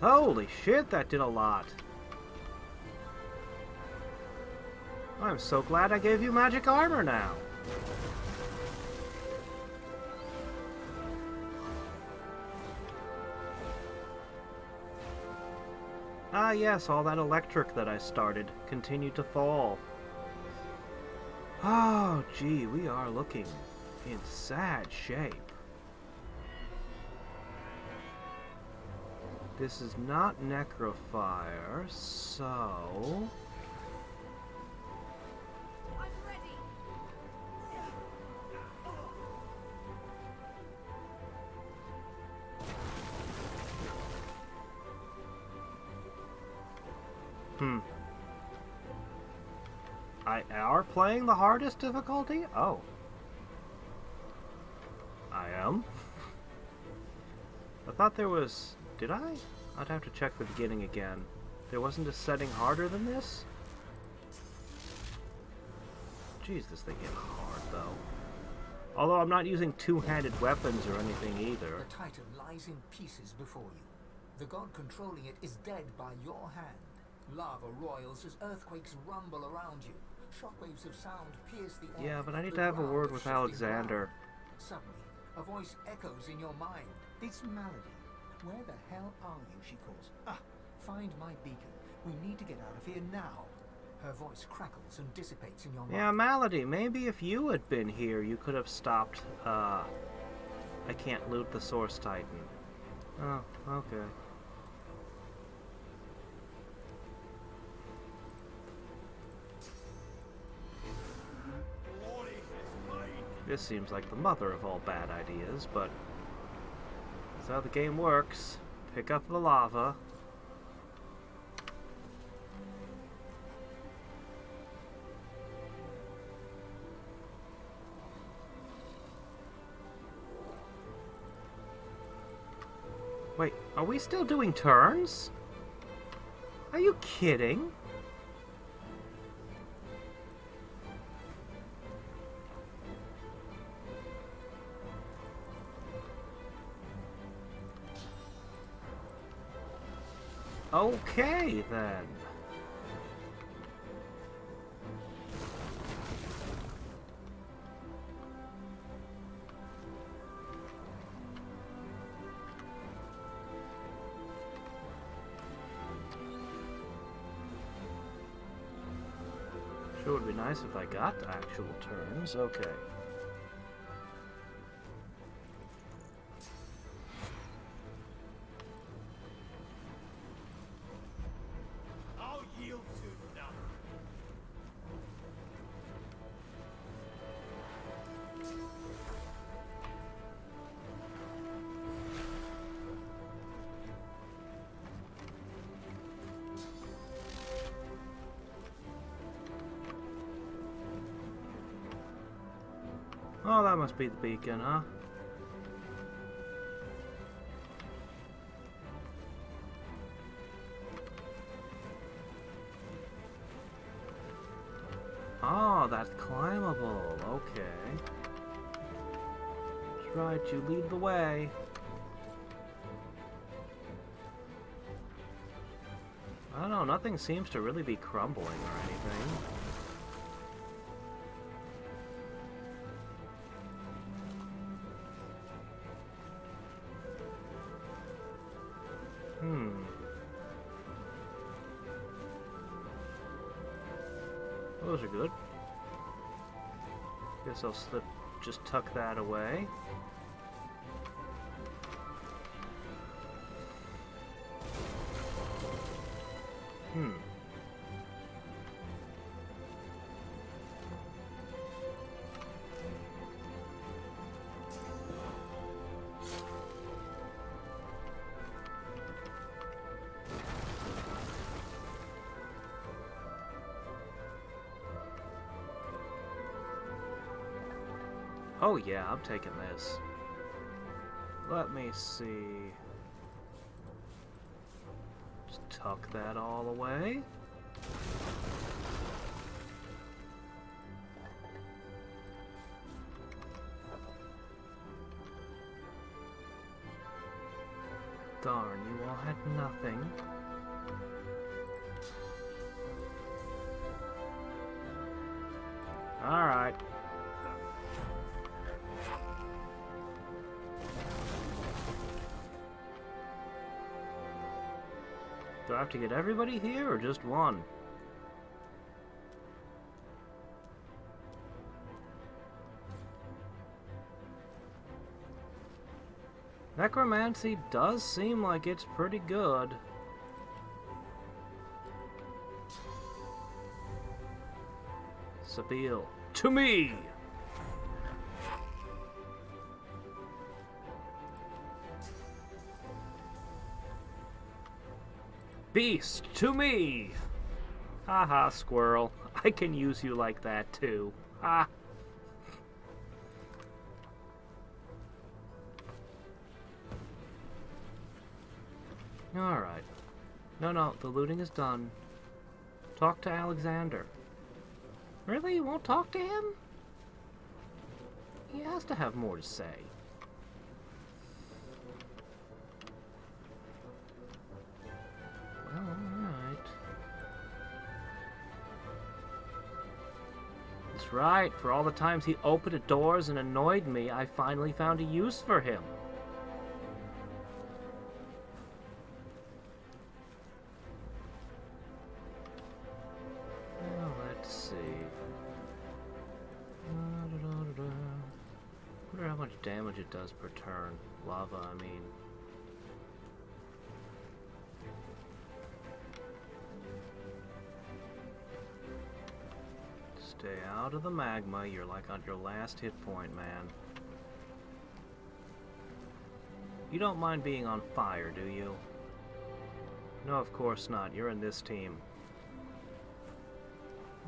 Holy shit, that did a lot. I'm so glad I gave you magic armor now. Ah yes, all that electric that I started continued to fall. Oh gee, we are looking in sad shape. This is not Necrofire, so... I'm ready. I are playing the hardest difficulty? Oh. I am? I thought there was... Did I? I'd have to check the beginning again. There wasn't a setting harder than this? Jeez, this thing hit hard, though. Although I'm not using two-handed weapons or anything either. The Titan lies in pieces before you. The god controlling it is dead by your hand. Lava roils as earthquakes rumble around you. Shockwaves of sound pierce the air. Yeah, but I need to have a word with Alexander. Suddenly, a voice echoes in your mind. It's Malady. Where the hell are you, she calls. Ah, find my beacon. We need to get out of here now. Her voice crackles and dissipates in your mind. Yeah, Malady, maybe if you had been here, you could have stopped, I can't loot the Source Titan. Oh, okay. This seems like the mother of all bad ideas, but that's how the game works. Pick up the lava. Wait, are we still doing turns? Are you kidding? Okay, then. Sure would be nice if I got actual turns. Okay. I'll yield to none. Oh, that must be the beacon, huh? Oh, that's climbable. Okay. That's right, you lead the way. I don't know, nothing seems to really be crumbling or anything. Those are good. Guess I'll just tuck that away. Oh yeah, I'm taking this. Let me see. Just tuck that all away. Darn, you all had nothing. Alright. Do I have to get everybody here, or just one? Necromancy does seem like it's pretty good. Sabille, to me! Beast, to me! Haha, squirrel. I can use you like that too. Ha! Alright. No, the looting is done. Talk to Alexander. Really? You won't talk to him? He has to have more to say. Well, alright. That's right. For all the times he opened the doors and annoyed me, I finally found a use for him. Well, let's see. Wonder how much damage it does per turn. Lava, I mean. Stay out of the magma. You're like on your last hit point, man. You don't mind being on fire, do you? No, of course not. You're in this team.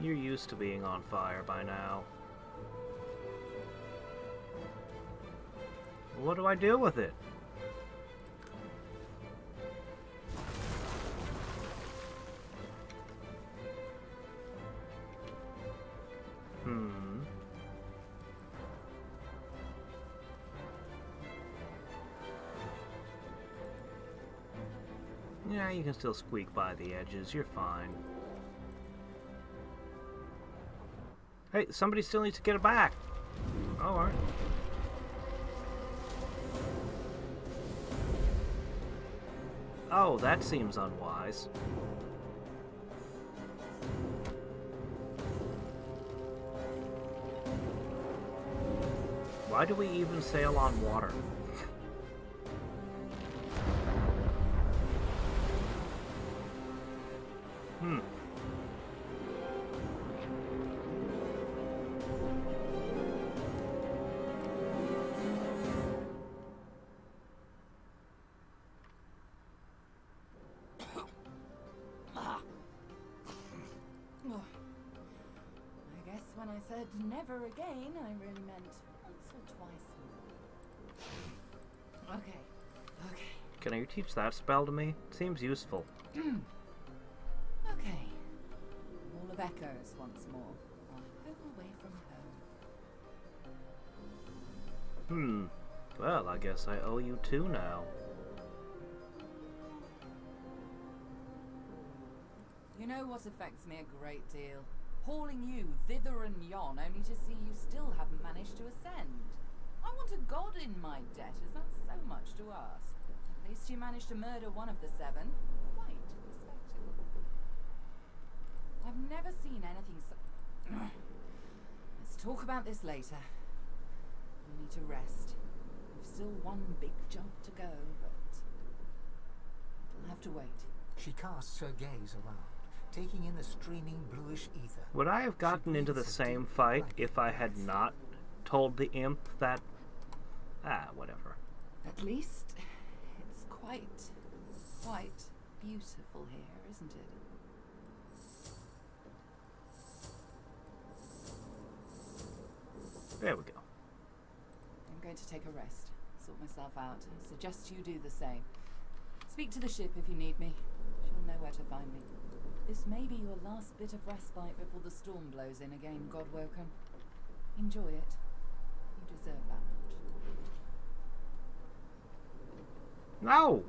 You're used to being on fire by now. What do I do with it? Yeah, you can still squeak by the edges. You're fine. Hey, somebody still needs to get it back. Oh, alright. Oh, that seems unwise. Why do we even sail on water? When I said never again, I really meant once or twice more. Okay. Can you teach that spell to me? It seems useful. Okay. Wall of Echoes once more. On home away from home. Well, I guess I owe you two now. You know what affects me a great deal? Hauling you thither and yon, only to see you still haven't managed to ascend. I want a god in my debt. Is that so much to ask? At least you managed to murder one of the seven. Quite respectable. I've never seen anything so... talk about this later. We need to rest. We've still one big jump to go, but it'll have to wait. She casts her gaze around, taking in the streaming bluish ether. Would I have gotten into the same fight if I had not told the imp that... whatever. At least it's quite beautiful here, isn't it? There we go. I'm going to take a rest, sort myself out. I suggest you do the same. Speak to the ship if you need me. She'll know where to find me. This may be your last bit of respite before the storm blows in again, Godwoken. Enjoy it. You deserve that much. No!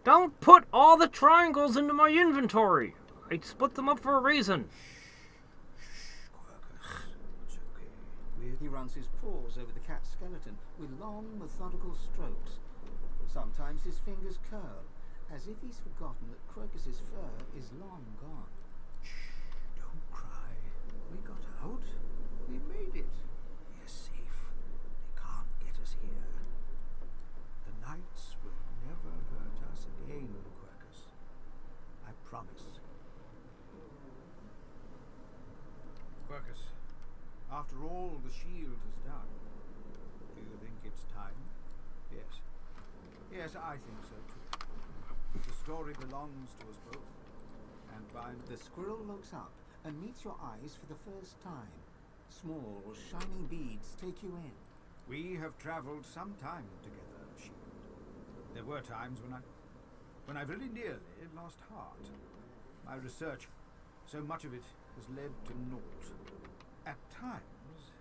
Don't put all the triangles into my inventory! I split them up for a reason. It's okay. He runs his paws over the cat's skeleton with long, methodical strokes. Sometimes his fingers curl, as if he's forgotten that Quercus's fur is long gone. Shh, don't cry. We got out. We made it. We're safe. They can't get us here. The knights will never hurt us again, Quercus. I promise. Quercus, after all the shield has done, do you think it's time? Yes. Yes, I think so too. The story belongs to us both. And by... The squirrel looks up and meets your eyes for the first time. Small, shining beads take you in. We have traveled some time together, Shield. There were times when I very nearly lost heart. My research, so much of it has led to naught. At times,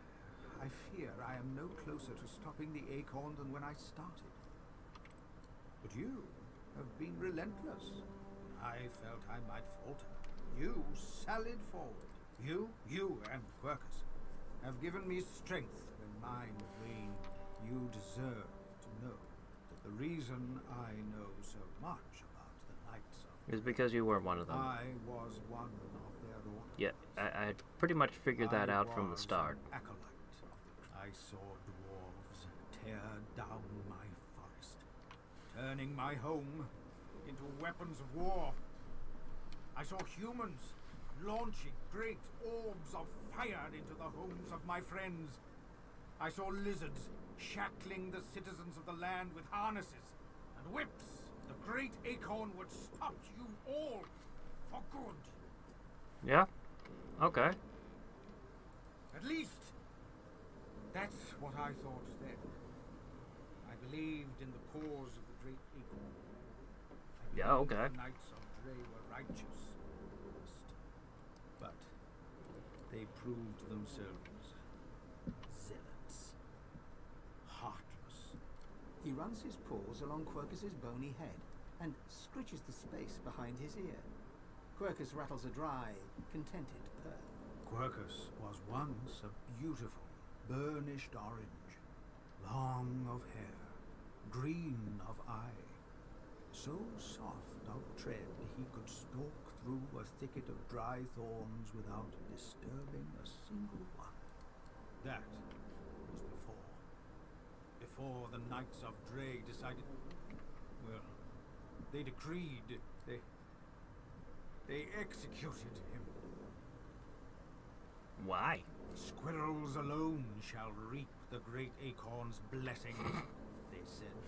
I fear I am no closer to stopping the acorn than when I started. But you have been relentless. I felt I might falter. You sallied forward. You and Quercus have given me strength when mine waned. You deserve to know that the reason I know so much about the Knights of... Is because you were one of them. I was one of their orders. Yeah, I had pretty much figured that out from the start. Acolyte of the... I saw dwarves tear down my forest, turning my home into weapons of war. I saw humans launching great orbs of fire into the homes of my friends. I saw lizards shackling the citizens of the land with harnesses and whips. The great acorn would stop you all for good. Yeah? Okay. At least, that's what I thought then. I believed in the cause of the great acorn. Yeah, okay. The Knights of Dre were righteous. But they proved themselves zealots. Heartless. He runs his paws along Quercus's bony head and scritches the space behind his ear. Quercus rattles a dry, contented purr. Quercus was once a beautiful, burnished orange, long of hair, green of eye, so soft of tread he could stalk through a thicket of dry thorns without disturbing a single one. That was before the Knights of Dre decided... Well, they decreed, they executed him. Why? Squirrels alone shall reap the great acorn's blessings, they said.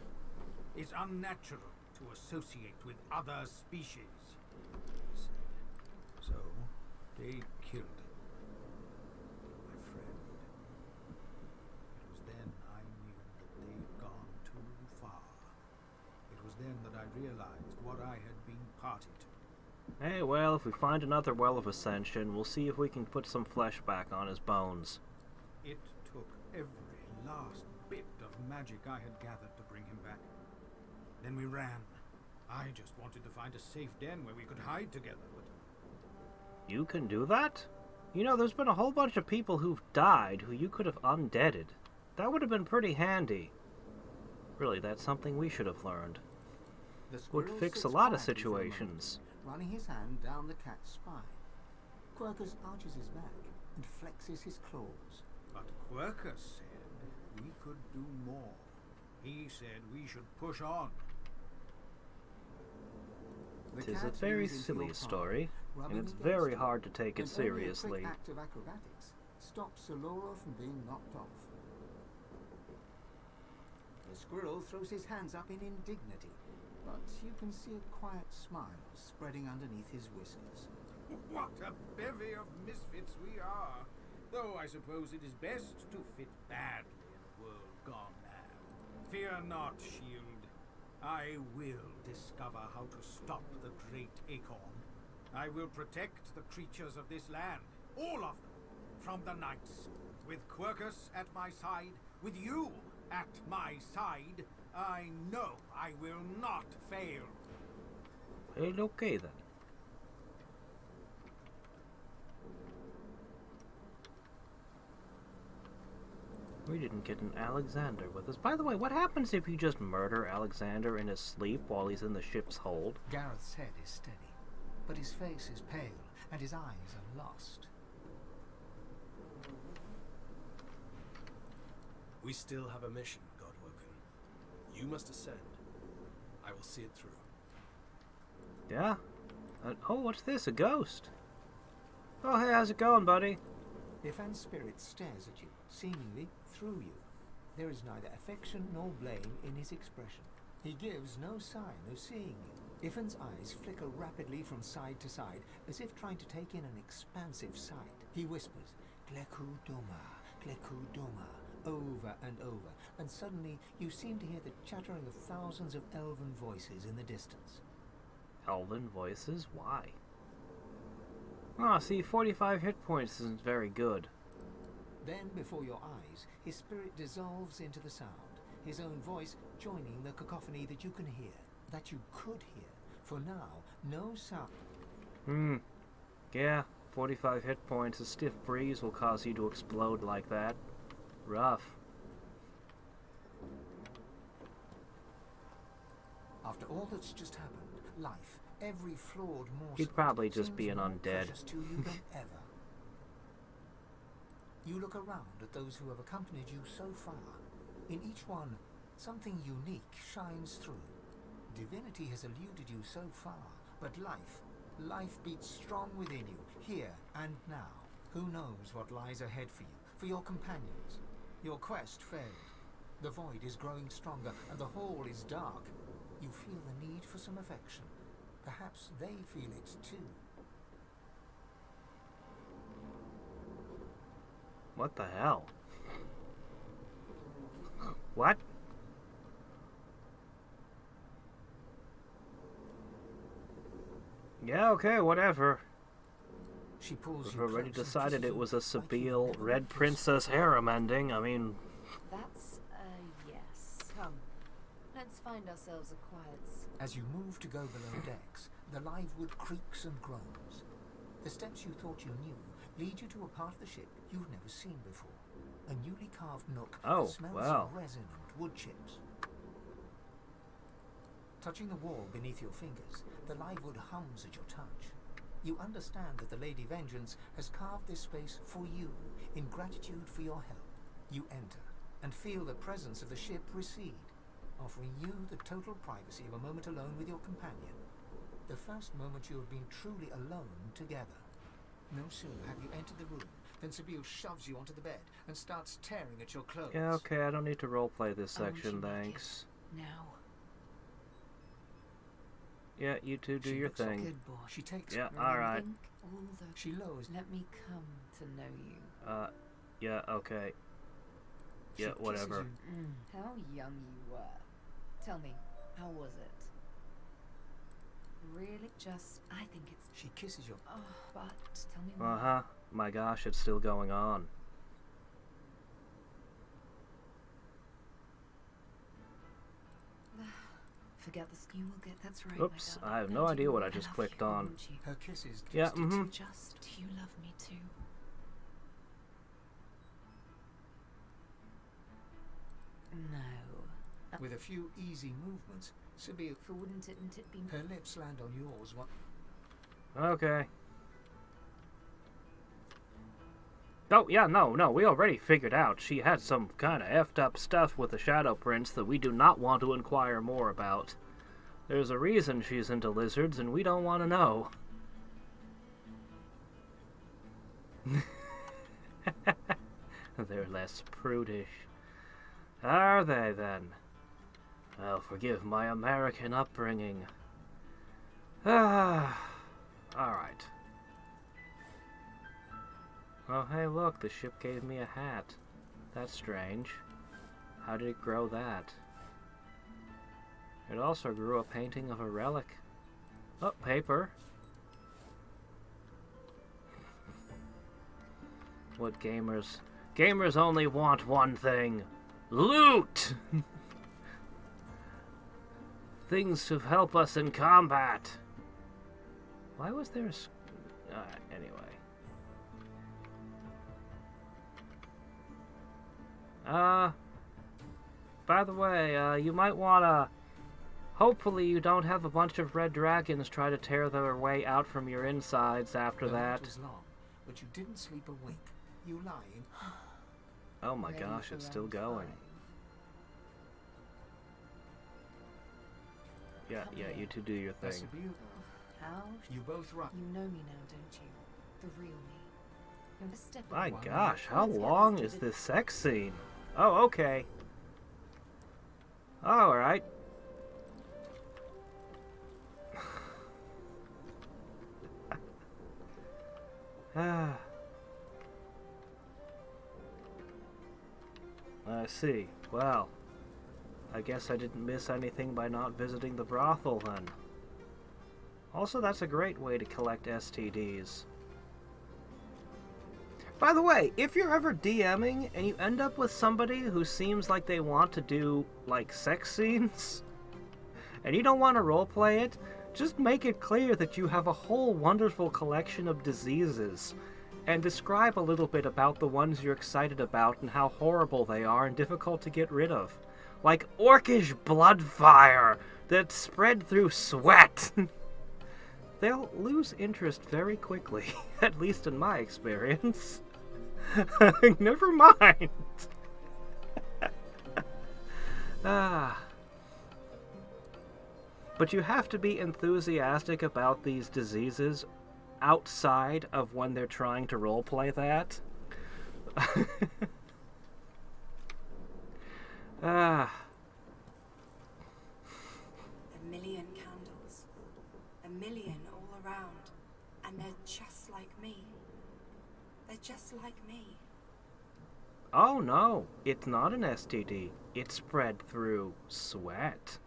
It's unnatural to associate with other species, they said. So, they killed him. My friend. It was then I knew that they'd gone too far. It was then that I realized what I had been party to. Hey, well, if we find another Well of Ascension, we'll see if we can put some flesh back on his bones. It took every last bit of magic I had gathered to bring him back. Then we ran. I just wanted to find a safe den where we could hide together, but... You can do that? You know, there's been a whole bunch of people who've died who you could have undeaded. That would have been pretty handy. Really, that's something we should have learned. Would fix a lot of situations. Running his hand down the cat's spine. Quercus arches his back, and flexes his claws. But Quercus said we could do more. He said we should push on. It is a very silly story, and it's very hard to take it seriously. An act of acrobatics stops Allura from being knocked off. The squirrel throws his hands up in indignity, but you can see a quiet smile spreading underneath his whiskers. What a bevy of misfits we are! Though I suppose it is best to fit badly in a world gone mad. Fear not, Shield. I will discover how to stop the Great Acorn. I will protect the creatures of this land, all of them, from the Knights. With Quercus at my side, with you at my side, I know I will not fail. Well, okay then. We didn't get an Alexander with us. By the way, what happens if you just murder Alexander in his sleep while he's in the ship's hold? Gareth's head is steady, but his face is pale and his eyes are lost. We still have a mission, Godwoken. You must ascend. I will see it through. Yeah? Oh, what's this? A ghost? Oh, hey, how's it going, buddy? Ifan's spirit stares at you, seemingly through you. There is neither affection nor blame in his expression. He gives no sign of seeing you. Ifan's eyes flicker rapidly from side to side, as if trying to take in an expansive sight. He whispers, Gleku Doma, over and over, and suddenly you seem to hear the chattering of thousands of elven voices in the distance. Elven voices? Why? Ah, see, 45 hit points isn't very good. Then, before your eyes, his spirit dissolves into the sound, his own voice joining the cacophony that you can hear, that you could hear. For now, no sound. Yeah, 45 hit points. A stiff breeze will cause you to explode like that. Rough. After all that's just happened, life, every flawed morsel, He'd probably just be an more undead. precious to you than ever. You look around at those who have accompanied you so far. In each one, something unique shines through. Divinity has eluded you so far, but life beats strong within you, here and now. Who knows what lies ahead for you, for your companions? Your quest failed. The void is growing stronger, and the hall is dark. You feel the need for some affection. Perhaps they feel it too. What the hell? What? Yeah, okay, whatever. She pulls We've you already close and decided kisses it you was a like you've Sabine never Red kissed Princess harem ending. I mean... That's a yes. Come, let's find ourselves a quiet spot. As you move to go below decks, the live wood creaks and groans. The steps you thought you knew lead you to a part of the ship you've never seen before. A newly carved nook Oh, that smells wow. of resin and wood chips. Touching the wall beneath your fingers, the live wood hums at your touch. You understand that the Lady Vengeance has carved this space for you in gratitude for your help. You enter and feel the presence of the ship recede, offering you the total privacy of a moment alone with your companion. The first moment you have been truly alone together. No sooner have you entered the room than Sabine shoves you onto the bed and starts tearing at your clothes. Yeah, okay, I don't need to roleplay this Oh, section, she thanks. Now. Yeah, you two do She your looks like a thing. good boy. She takes Yeah, it. alright. Think all the... She lowers. Let me come to know you. Yeah, okay. She Yeah, kisses whatever. you. How young you were. Tell me, how was it? Really? Just, I think it's... She kisses your... Oh, but tell me more. Uh-huh. My gosh, it's still going on. Forget this. You will get... That's right, Oops, my I have darling. no Now, do idea you what I love just you, clicked on. won't you? Her kisses... Yeah, Do you mm-hmm. just... Do you love me too? No. With a few easy movements, Sabine... For wouldn't it be... Her lips land on yours. What? Okay. Oh, yeah, no, we already figured out she had some kind of effed up stuff with the Shadow Prince that we do not want to inquire more about. There's a reason she's into lizards, and we don't want to know. They're less prudish. Are they, then? Well, forgive my American upbringing. Alright. Oh, hey, look, the ship gave me a hat. That's strange. How did it grow that? It also grew a painting of a relic. Oh, paper. What gamers... Gamers only want one thing. Loot! Things to help us in combat. Why was there a... anyway. By the way, you might wanna... Hopefully you don't have a bunch of red dragons try to tear their way out from your insides after that. It was long, but you didn't sleep a wink. You lying? Oh my gosh, it's still going. Yeah, you two do your thing. How? You both right. You know me now, don't you? The real me. You're the step My gosh, how long is this sex scene? Oh, okay. Alright. I see. Well, I guess I didn't miss anything by not visiting the brothel then. Also, that's a great way to collect STDs. By the way, if you're ever DMing and you end up with somebody who seems like they want to do, like, sex scenes, and you don't want to roleplay it, just make it clear that you have a whole wonderful collection of diseases, and describe a little bit about the ones you're excited about and how horrible they are and difficult to get rid of. Like orcish blood fire that spread through sweat. They'll lose interest very quickly, at least in my experience. Never mind. But you have to be enthusiastic about these diseases outside of when they're trying to roleplay that. A million candles. A million all around. And they're just like me. They're just like me. Oh no, it's not an STD. It's spread through sweat.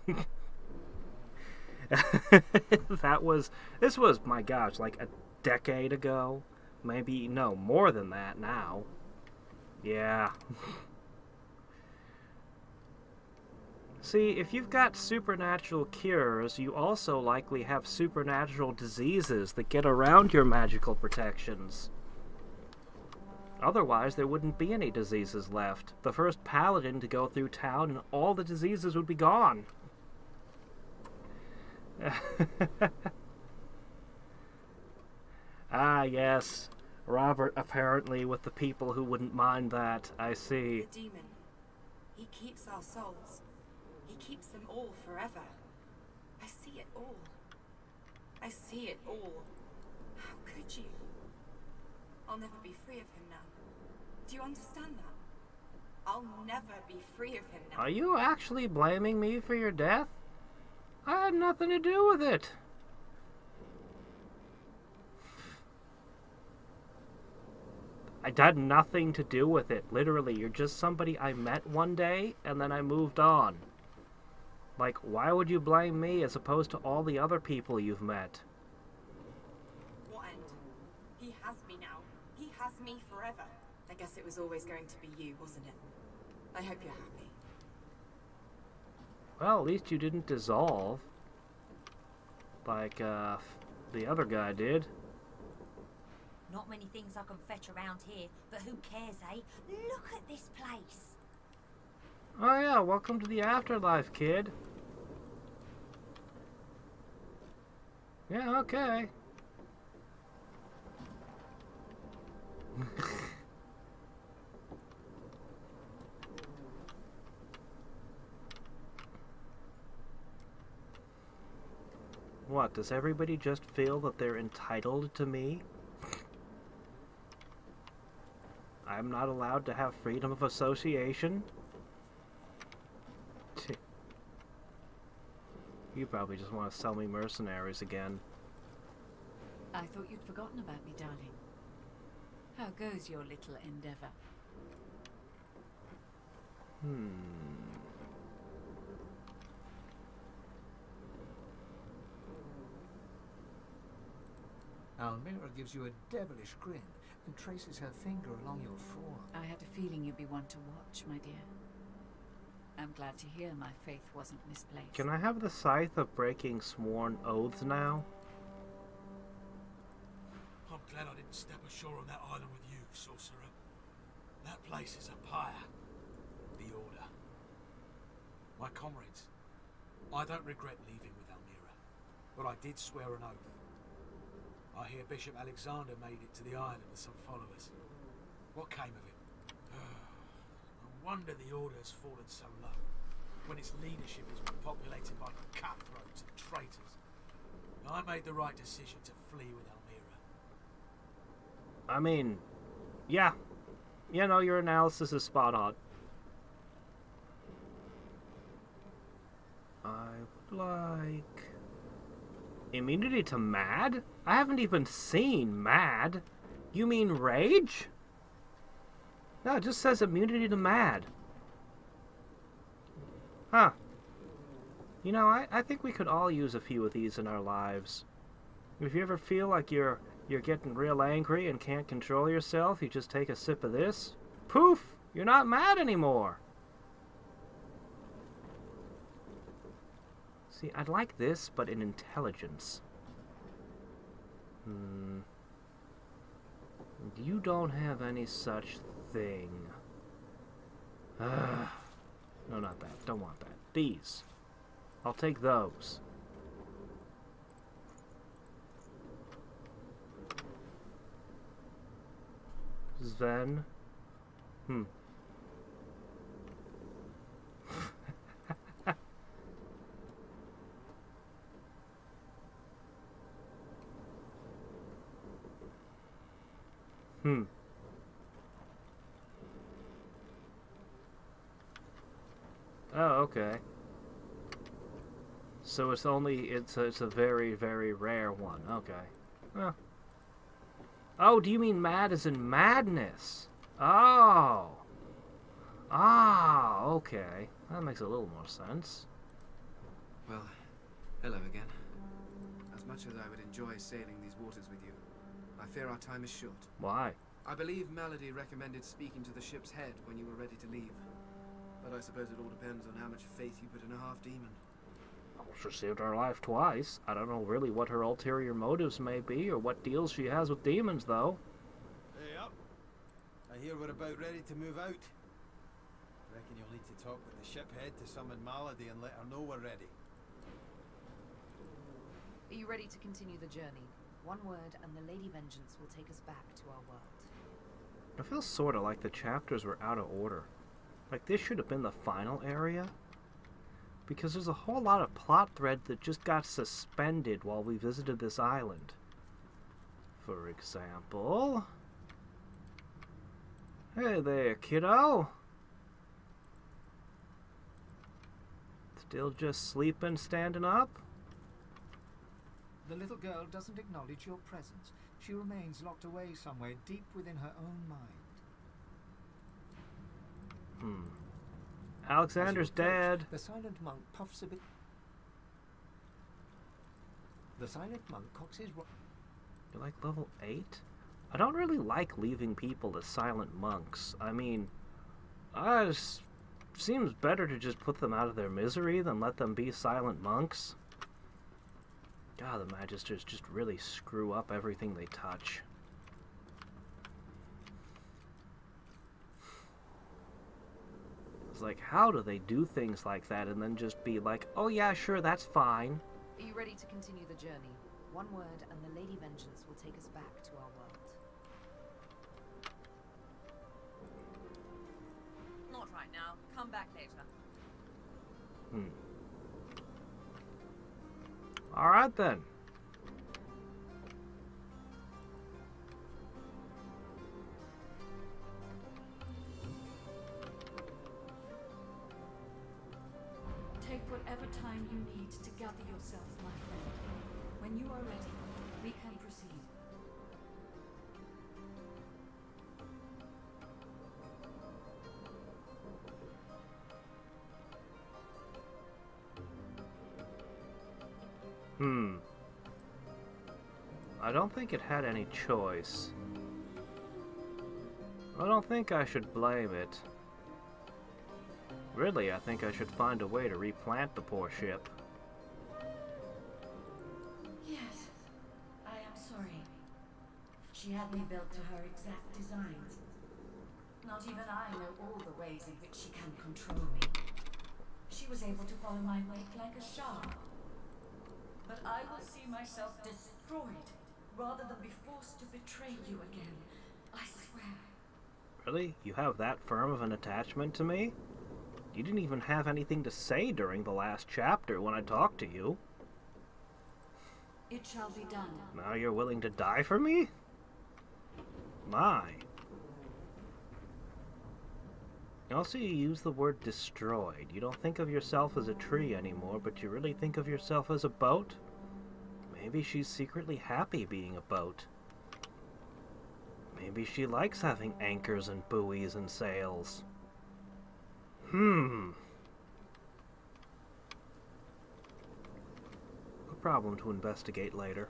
This was, my gosh, like a decade ago. Maybe, no, more than that now. Yeah. See, if you've got supernatural cures, you also likely have supernatural diseases that get around your magical protections. Otherwise, there wouldn't be any diseases left. The first paladin to go through town and all the diseases would be gone. Ah, yes. Robert, apparently, with the people who wouldn't mind that. I see. The demon. He keeps our souls. He keeps them all forever. I see it all. I see it all. How could you? I'll never be free of him now. Do you understand that? I'll never be free of him now. Are you actually blaming me for your death? I had nothing to do with it. I had nothing to do with it. Literally, you're just somebody I met one day, and then I moved on. Like, why would you blame me as opposed to all the other people you've met? What end? He has me now. He has me forever. I guess it was always going to be you, wasn't it? I hope you're happy. Well, at least you didn't dissolve. Like, the other guy did. Not many things I can fetch around here, but who cares, eh? Look at this place. Oh yeah, welcome to the afterlife, kid. Yeah, okay. What, does everybody just feel that they're entitled to me? I'm not allowed to have freedom of association? You probably just want to sell me mercenaries again. I thought you'd forgotten about me, darling. How goes your little endeavor? Almira gives you a devilish grin and traces her finger along your forearm. I had a feeling you'd be one to watch, my dear. I'm glad to hear my faith wasn't misplaced. Can I have the scythe of breaking sworn oaths now? I'm glad I didn't step ashore on that island with you, sorcerer. That place is a pyre. The Order. My comrades, I don't regret leaving with Almira, but I did swear an oath. I hear Bishop Alexander made it to the island with some followers. What came of it? No wonder the Order has fallen so low, when its leadership is populated by cutthroats and traitors. I made the right decision to flee with Almira. I mean, yeah. You know, your analysis is spot on. I would like... immunity to Mad? I haven't even seen Mad. You mean Rage? No, it just says immunity to Mad. Huh. You know, I think we could all use a few of these in our lives. If you ever feel like you're getting real angry and can't control yourself, you just take a sip of this. Poof! You're not mad anymore. See, I'd like this, but in intelligence. You don't have any such thing. No, not that. Don't want that. These. I'll take those. Zen. Oh, okay. So it's a very, very rare one. Okay. Well. Oh, do you mean mad as in madness? Oh. Ah, okay. That makes a little more sense. Well, hello again. As much as I would enjoy sailing these waters with you, I fear our time is short. Why? I believe Melody recommended speaking to the ship's head when you were ready to leave. But I suppose it all depends on how much faith you put in a half-demon. She saved our life twice. I don't know really what her ulterior motives may be or what deals she has with demons, though. Hey up. I hear we're about ready to move out. Reckon you'll need to talk with the ship head to summon Malady and let her know we're ready. Are you ready to continue the journey? One word and the Lady Vengeance will take us back to our world. I feel sort of like the chapters were out of order. Like this should have been the final area. Because there's a whole lot of plot thread that just got suspended while we visited this island. For example... Hey there, kiddo. Still just sleeping, standing up? The little girl doesn't acknowledge your presence. She remains locked away somewhere deep within her own mind. Alexander's dead. The silent monk puffs a bit. The silent monk cocks his... You're like level 8? I don't really like leaving people as silent monks. I mean, it seems better to just put them out of their misery than let them be silent monks. God, the Magisters just really screw up everything they touch. It's like, how do they do things like that and then just be like, oh yeah, sure, that's fine. Are you ready to continue the journey? One word and the Lady Vengeance will take us back to our world. Not right now. Come back later. Alright then. Take whatever time you need to gather yourself, my friend. When you are ready, we can proceed. I don't think it had any choice. I don't think I should blame it. Really, I think I should find a way to replant the poor ship. Yes, I am sorry. She had me built to her exact designs. Not even I know all the ways in which she can control me. She was able to follow my wake like a shark. But I will see myself destroyed rather than be forced to betray you again. I swear. Really? You have that firm of an attachment to me? You didn't even have anything to say during the last chapter when I talked to you. It shall be done. Now you're willing to die for me? My. Also, you use the word destroyed. You don't think of yourself as a tree anymore, but you really think of yourself as a boat? Maybe she's secretly happy being a boat. Maybe she likes having anchors and buoys and sails. A problem to investigate later.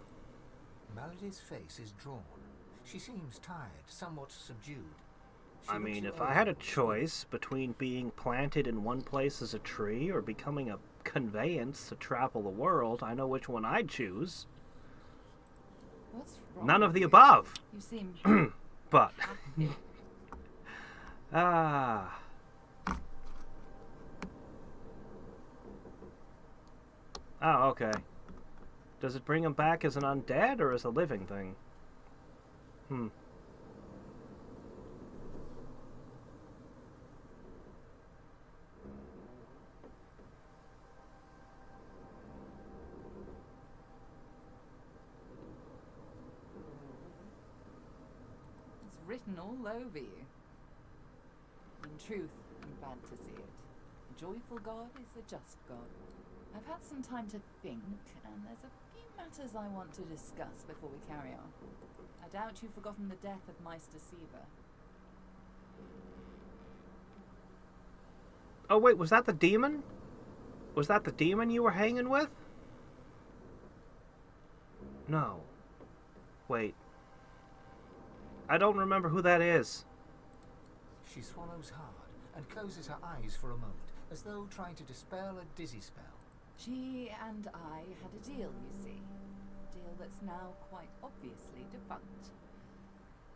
Melody's face is drawn. She seems tired, somewhat subdued. I mean, if I had a choice between being planted in one place as a tree or becoming a conveyance to travel the world, I know which one I'd choose. What's wrong? None of the above. You seem but Oh, okay. Does it bring him back as an undead or as a living thing? It's written all over you. In truth, I'm glad to see it. A joyful God is a just God. I've had some time to think, and there's a few matters I want to discuss before we carry on. I doubt you've forgotten the death of Meister Siva. Oh wait, was that the demon? Was that the demon you were hanging with? No. Wait. I don't remember who that is. She swallows hard and closes her eyes for a moment, as though trying to dispel a dizzy spell. She and I had a deal, you see. A deal that's now quite obviously defunct.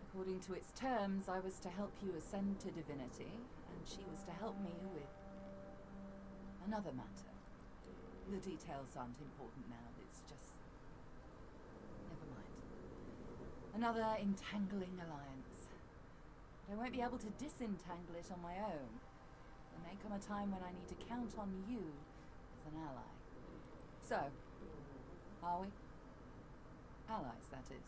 According to its terms, I was to help you ascend to divinity, and she was to help me with another matter. The details aren't important now, it's just... never mind. Another entangling alliance. But I won't be able to disentangle it on my own. There may come a time when I need to count on you as an ally. So, are we? Allies, that is.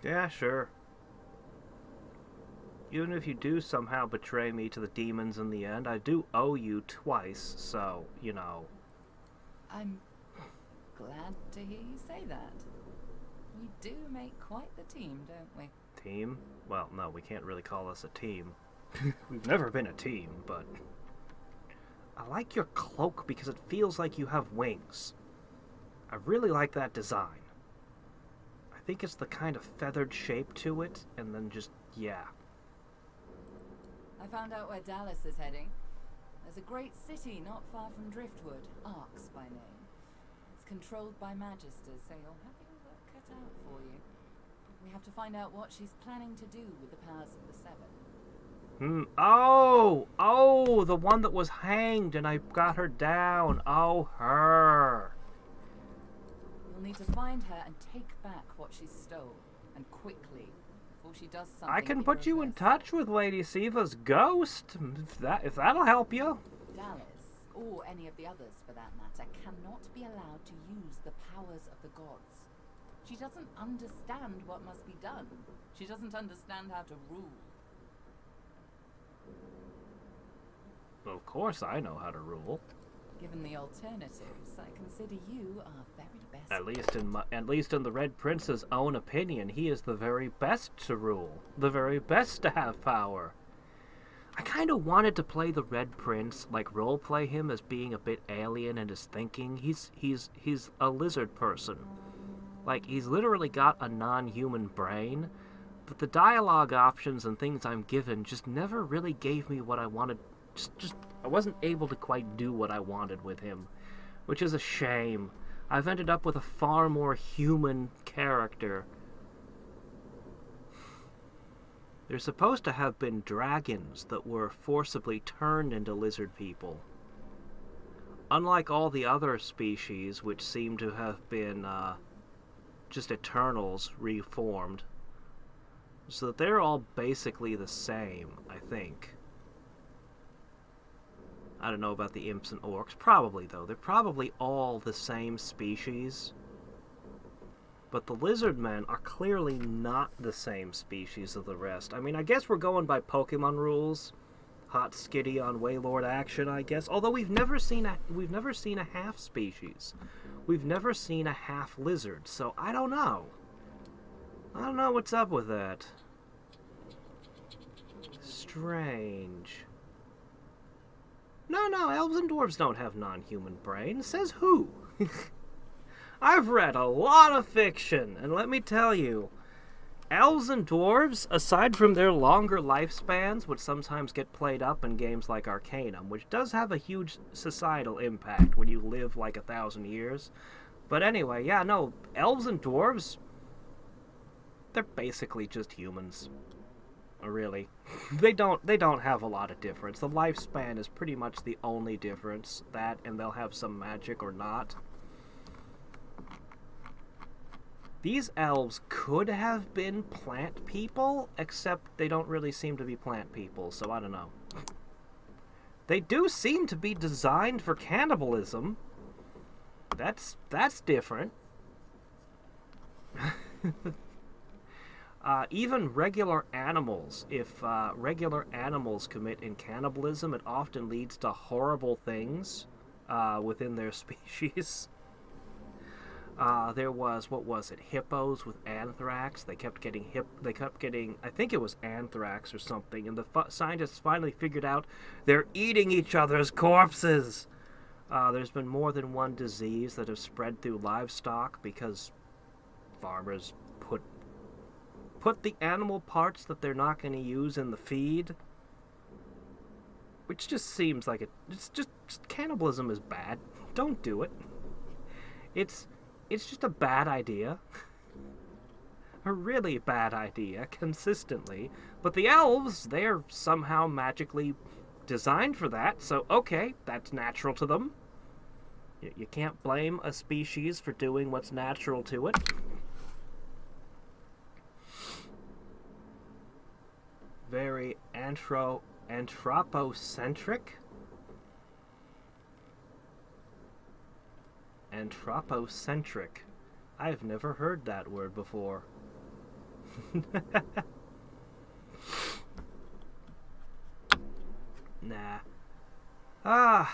Yeah, sure. Even if you do somehow betray me to the demons in the end, I do owe you twice, so, you know. I'm glad to hear you say that. We do make quite the team, don't we? Team? Well, no, we can't really call us a team. We've never been a team, but... I like your cloak because it feels like you have wings. I really like that design. I think it's the kind of feathered shape to it, and then just, yeah. I found out where Dallas is heading. There's a great city not far from Driftwood, Arx by name. It's controlled by Magisters, so you'll have your work cut out for you. We have to find out what she's planning to do with the powers of the Seven. Oh, the one that was hanged and I got her down. Oh, her. You'll need to find her and take back what she stole, and quickly, before she does something. I can put you in touch with Lady Siva's ghost, if that'll help you. Dallas, or any of the others for that matter, cannot be allowed to use the powers of the gods. She doesn't understand what must be done. She doesn't understand how to rule. Well, of course I know how to rule. Given the alternatives, I consider you our very best. At least in the Red Prince's own opinion, he is the very best to rule, the very best to have power. I kind of wanted to play the Red Prince, like roleplay him as being a bit alien in his thinking. He's a lizard person. Like, he's literally got a non-human brain, but the dialogue options and things I'm given just never really gave me what I wanted. I wasn't able to quite do what I wanted with him, which is a shame. I've ended up with a far more human character. There's supposed to have been dragons that were forcibly turned into lizard people. Unlike all the other species, which seem to have been just Eternals reformed. So they're all basically the same, I think. I don't know about the imps and orcs. Probably, though. They're probably all the same species. But the lizard men are clearly not the same species of the rest. I mean, I guess we're going by Pokemon rules. Hot skitty on Waylord action, I guess. Although we've never seen a half species. We've never seen a half lizard, so I don't know. I don't know what's up with that. Strange. No, elves and dwarves don't have non-human brains. Says who? I've read a lot of fiction, and let me tell you, elves and dwarves, aside from their longer lifespans, which sometimes get played up in games like Arcanum, which does have a huge societal impact when you live like 1,000 years. But anyway, yeah, no, elves and dwarves, they're basically just humans. Really. They don't have a lot of difference. The lifespan is pretty much the only difference. That, and they'll have some magic or not. These elves could have been plant people, except they don't really seem to be plant people, so I don't know. They do seem to be designed for cannibalism. That's different. Even regular animals, if regular animals commit in cannibalism, it often leads to horrible things within their species. There was, what was it, hippos with anthrax. They kept getting, I think it was anthrax or something, and the scientists finally figured out they're eating each other's corpses. There's been more than one disease that have spread through livestock because farmers put the animal parts that they're not going to use in the feed, which just seems like it's just cannibalism is bad. Don't do it. It's just a bad idea. A really bad idea, consistently. But the elves, they're somehow magically designed for that, so okay, that's natural to them. You can't blame a species for doing what's natural to it. Very anthropocentric. Anthropocentric. I've never heard that word before. Nah. I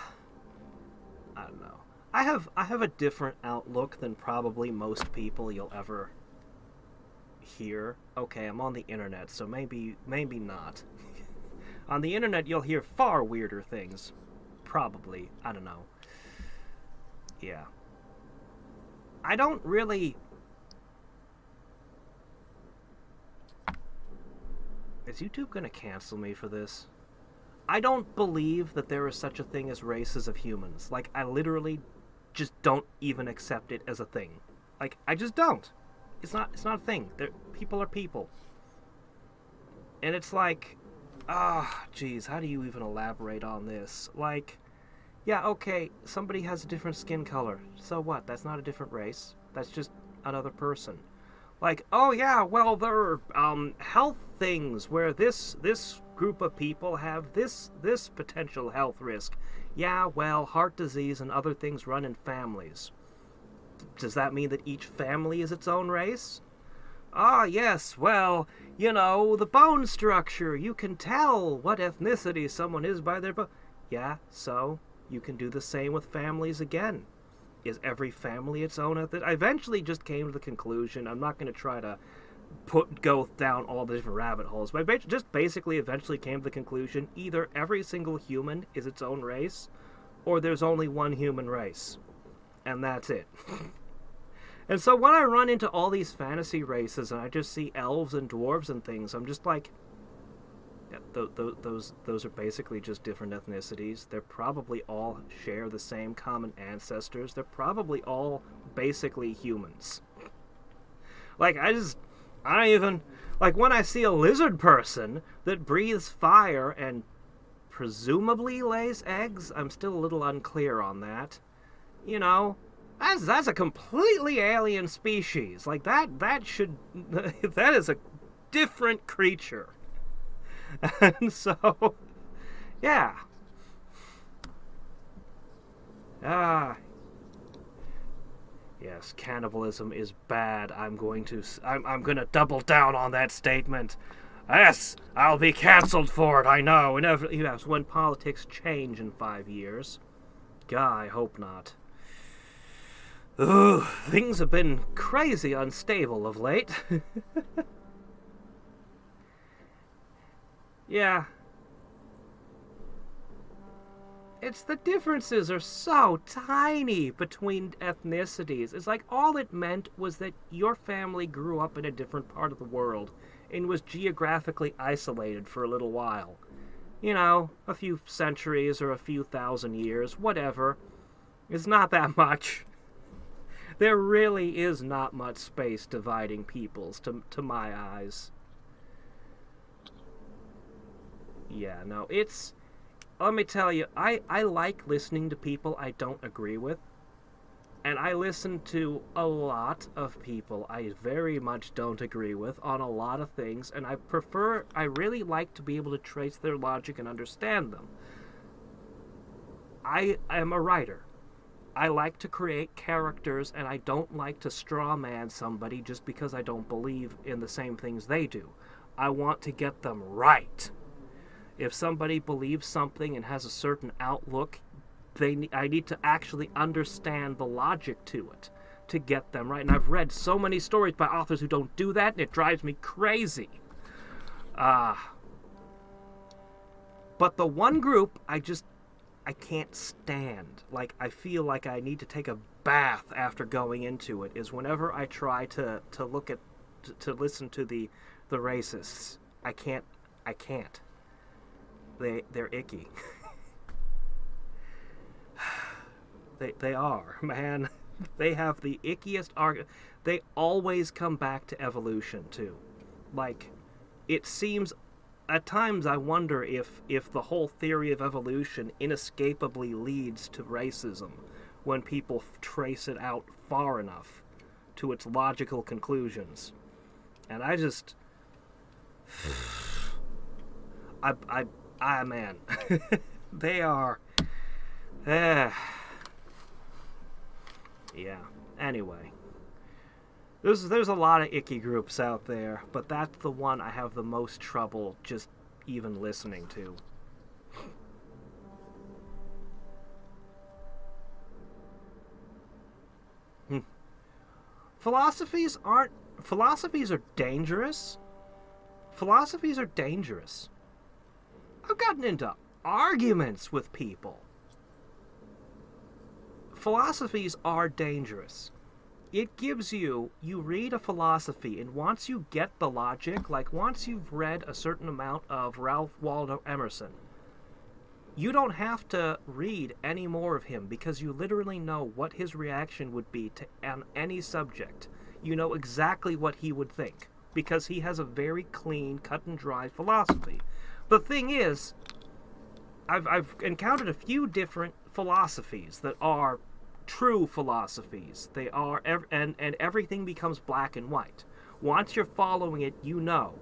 don't know. I have a different outlook than probably most people you'll ever hear. Okay, I'm on the internet, so maybe not. On the internet, you'll hear far weirder things. Probably. I don't know. Yeah. I don't really... Is YouTube gonna cancel me for this? I don't believe that there is such a thing as races of humans. Like, I literally just don't even accept it as a thing. Like, I just don't. It's not a thing. People are people. And it's like, geez, how do you even elaborate on this? Like, yeah, okay, somebody has a different skin color. So what? That's not a different race. That's just another person. Like, oh yeah, well, there are health things where this group of people have this potential health risk. Yeah, well, heart disease and other things run in families. Does that mean that each family is its own race? Ah, yes, well, you know, the bone structure. You can tell what ethnicity someone is by their bone. Yeah, so you can do the same with families again. Is every family its own ethnicity? I eventually just came to the conclusion, I'm not going to try to go down all the different rabbit holes, but I just basically eventually came to the conclusion, either every single human is its own race, or there's only one human race. And that's it. And so when I run into all these fantasy races and I just see elves and dwarves and things, I'm just like, yeah, those are basically just different ethnicities. They're probably all share the same common ancestors. They're probably all basically humans. Like, I don't even, like, when I see a lizard person that breathes fire and presumably lays eggs, I'm still a little unclear on that. You know, that's a completely alien species. Like, that is a different creature. And so, yeah. Yes, cannibalism is bad. I'm gonna double down on that statement. Yes, I'll be cancelled for it, I know. Yes, when politics change in 5 years. God, I hope not. Ugh, things have been crazy unstable of late. Yeah. It's the differences are so tiny between ethnicities. It's like all it meant was that your family grew up in a different part of the world and was geographically isolated for a little while. You know, a few centuries or a few thousand years, whatever. It's not that much. There really is not much space dividing peoples, to my eyes. Yeah, no, it's... Let me tell you, I like listening to people I don't agree with. And I listen to a lot of people I very much don't agree with on a lot of things, and I really like to be able to trace their logic and understand them. I am a writer. I like to create characters, and I don't like to straw man somebody just because I don't believe in the same things they do. I want to get them right. If somebody believes something and has a certain outlook, I need to actually understand the logic to it to get them right. And I've read so many stories by authors who don't do that, and it drives me crazy. But the one group I can't stand, like, I feel like I need to take a bath after going into it, is whenever I try to listen to the racists. I can't. They're icky. They are, man. They have the ickiest argument. They always come back to evolution, too. Like, it seems... At times I wonder if the whole theory of evolution inescapably leads to racism when people trace it out far enough to its logical conclusions. And I just... man. They are... Yeah. Anyway. There's a lot of icky groups out there, but that's the one I have the most trouble just even listening to. Philosophies are dangerous. Philosophies are dangerous. I've gotten into arguments with people. Philosophies are dangerous. It gives you read a philosophy, and once you get the logic, like once you've read a certain amount of Ralph Waldo Emerson, you don't have to read any more of him because you literally know what his reaction would be to any subject. You know exactly what he would think because he has a very clean, cut and dry philosophy. The thing is, I've encountered a few different philosophies that are true philosophies. They are, and everything becomes black and white. Once you're following it, you know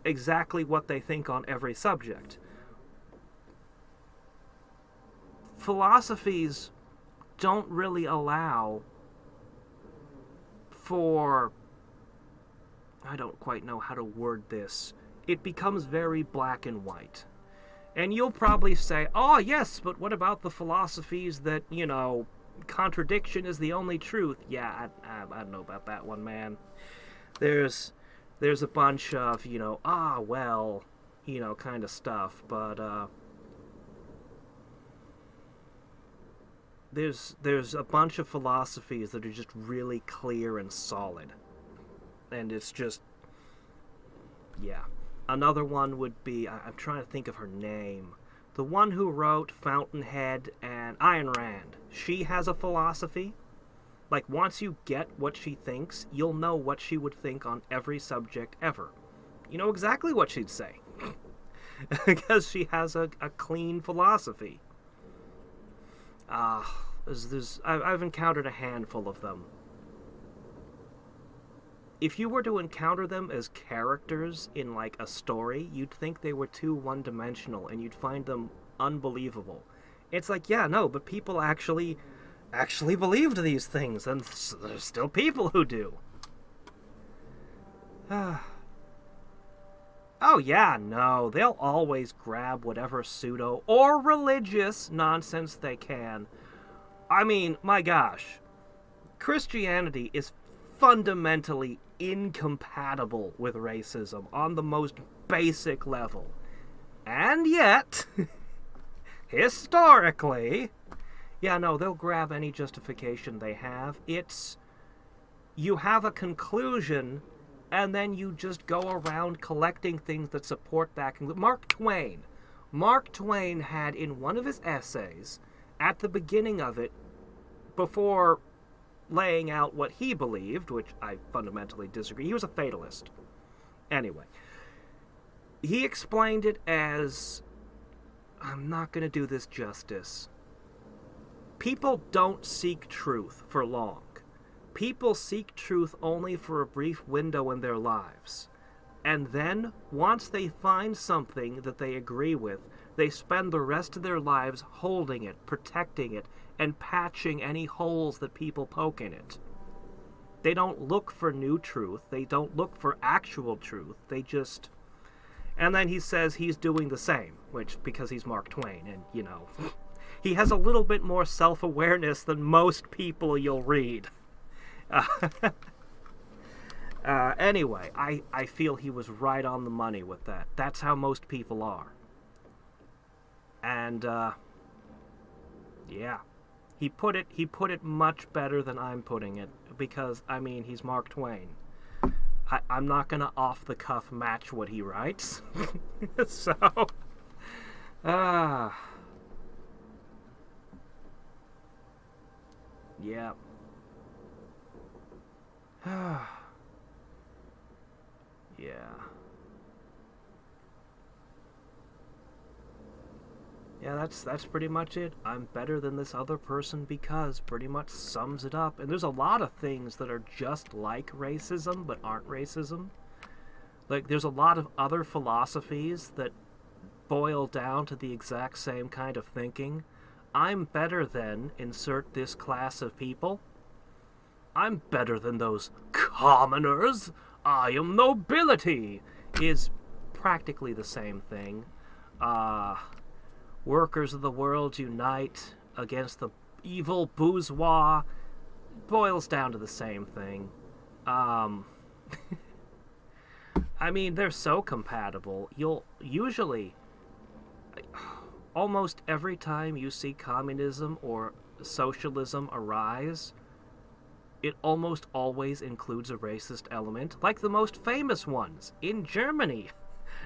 exactly what they think on every subject. Philosophies don't really allow for... I don't quite know how to word this. It becomes very black and white. And you'll probably say, oh, yes, but what about the philosophies that, you know, contradiction is the only truth? Yeah, I don't know about that one, man. There's a bunch of, you know, well, you know, kind of stuff, but, there's a bunch of philosophies that are just really clear and solid. And it's just, yeah. Another one would be, I'm trying to think of her name. The one who wrote Fountainhead and Ayn Rand. She has a philosophy. Like, once you get what she thinks, you'll know what she would think on every subject ever. You know exactly what she'd say. Because she has a clean philosophy. I've encountered a handful of them. If you were to encounter them as characters in, like, a story, you'd think they were too one-dimensional, and you'd find them unbelievable. It's like, yeah, no, but people actually believed these things, and there's still people who do. Oh, yeah, no, they'll always grab whatever pseudo or religious nonsense they can. I mean, my gosh, Christianity is fundamentally incompatible with racism on the most basic level. And yet, historically, yeah, no, they'll grab any justification they have. It's, you have a conclusion, and then you just go around collecting things that support that conclusion. Mark Twain had in one of his essays, at the beginning of it, before laying out what he believed, which I fundamentally disagree. He was a fatalist. Anyway, he explained it as, I'm not going to do this justice. People don't seek truth for long. People seek truth only for a brief window in their lives. And then, once they find something that they agree with, they spend the rest of their lives holding it, protecting it, and patching any holes that people poke in it. They don't look for new truth. They don't look for actual truth. They just... And then he says he's doing the same, which, because he's Mark Twain, and, you know, he has a little bit more self-awareness than most people you'll read. Anyway, I feel he was right on the money with that. That's how most people are. And, yeah. He put it much better than I'm putting it, because, I mean, he's Mark Twain. I'm not gonna off-the-cuff match what he writes. So, yeah. Yeah. Yeah, that's pretty much it. I'm better than this other person because pretty much sums it up. And there's a lot of things that are just like racism but aren't racism. Like, there's a lot of other philosophies that boil down to the exact same kind of thinking. I'm better than, insert this class of people. I'm better than those commoners. I am nobility. Is practically the same thing. Workers of the world unite against the evil bourgeois. Boils down to the same thing. I mean, they're so compatible. You'll usually, almost every time you see communism or socialism arise, it almost always includes a racist element, like the most famous ones in Germany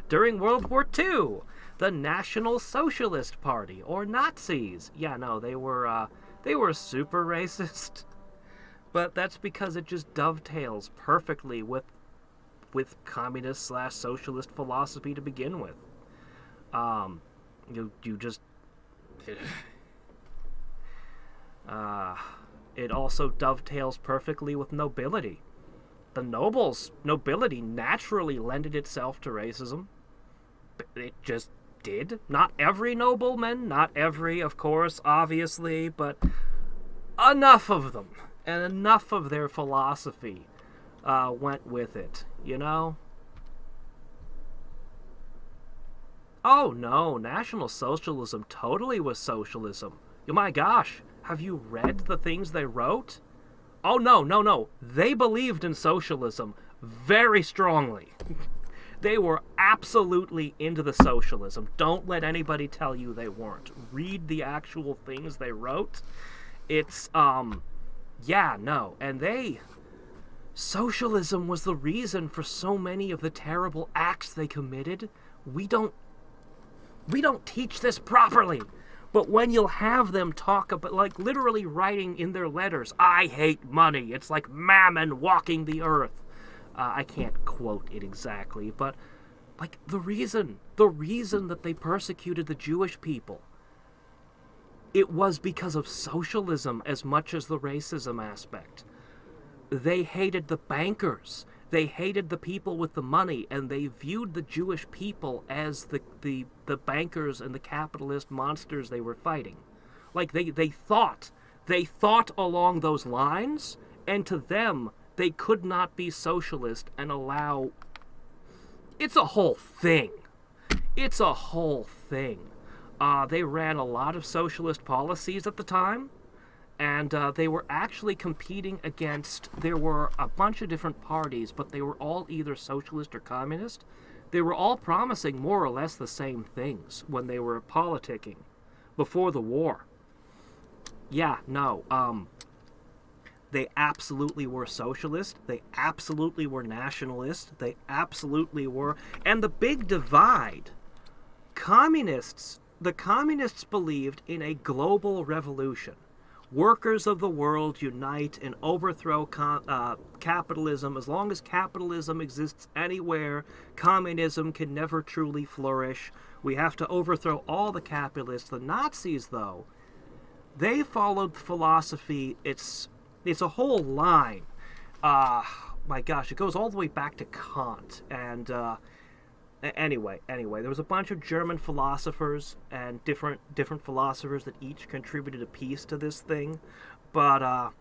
during World War II. The National Socialist Party, or Nazis. Yeah, no, they were super racist. But that's because it just dovetails perfectly with communist/socialist philosophy to begin with. You just... it also dovetails perfectly with nobility. the nobility naturally lended itself to racism. It just did. Not every nobleman, not every, of course, obviously, but enough of them, and enough of their philosophy went with it, you know? Oh no, National Socialism totally was socialism. Oh my gosh, have you read the things they wrote? Oh no. They believed in socialism very strongly. They were absolutely into the socialism. Don't let anybody tell you they weren't. Read the actual things they wrote. It's, yeah, no. And socialism was the reason for so many of the terrible acts they committed. We don't teach this properly. But when you'll have them talk about, like, literally writing in their letters, I hate money. It's like Mammon walking the earth. I can't quote it exactly, but, like, the reason that they persecuted the Jewish people, it was because of socialism as much as the racism aspect. They hated the bankers. They hated the people with the money, and they viewed the Jewish people as the bankers and the capitalist monsters they were fighting. Like, they thought along those lines, and to them, they could not be socialist and allow... It's a whole thing. It's a whole thing. They ran a lot of socialist policies at the time, and they were actually competing against... There were a bunch of different parties, but they were all either socialist or communist. They were all promising more or less the same things when they were politicking before the war. Yeah, no, they absolutely were socialist. They absolutely were nationalist. They absolutely were. And the big divide, the communists believed in a global revolution. Workers of the world unite and overthrow capitalism. As long as capitalism exists anywhere, communism can never truly flourish. We have to overthrow all the capitalists. The Nazis, though, they followed the philosophy. It's a whole line. My gosh, it goes all the way back to Kant. And anyway, there was a bunch of German philosophers and different philosophers that each contributed a piece to this thing. But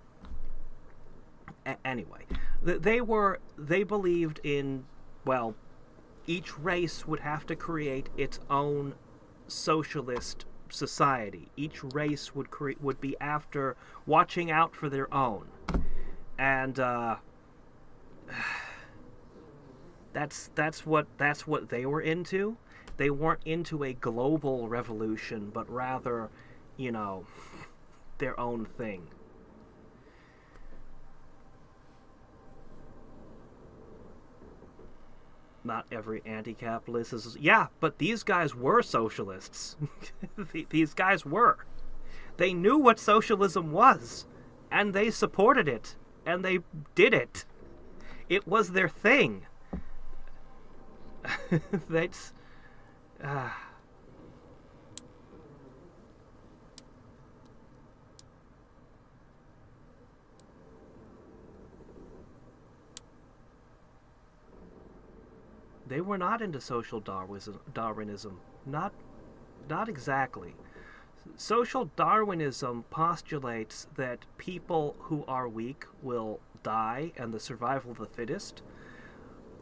anyway, they believed in, well, each race would have to create its own socialist society. Each race would be after watching out for their own, and that's what they were into. They weren't into a global revolution, but rather, you know, their own thing. Not every anti-capitalist is... Yeah, but these guys were socialists. These guys were. They knew what socialism was, and they supported it, and they did it. It was their thing. That's... They were not into social Darwinism. Not exactly. Social Darwinism postulates that people who are weak will die and the survival of the fittest.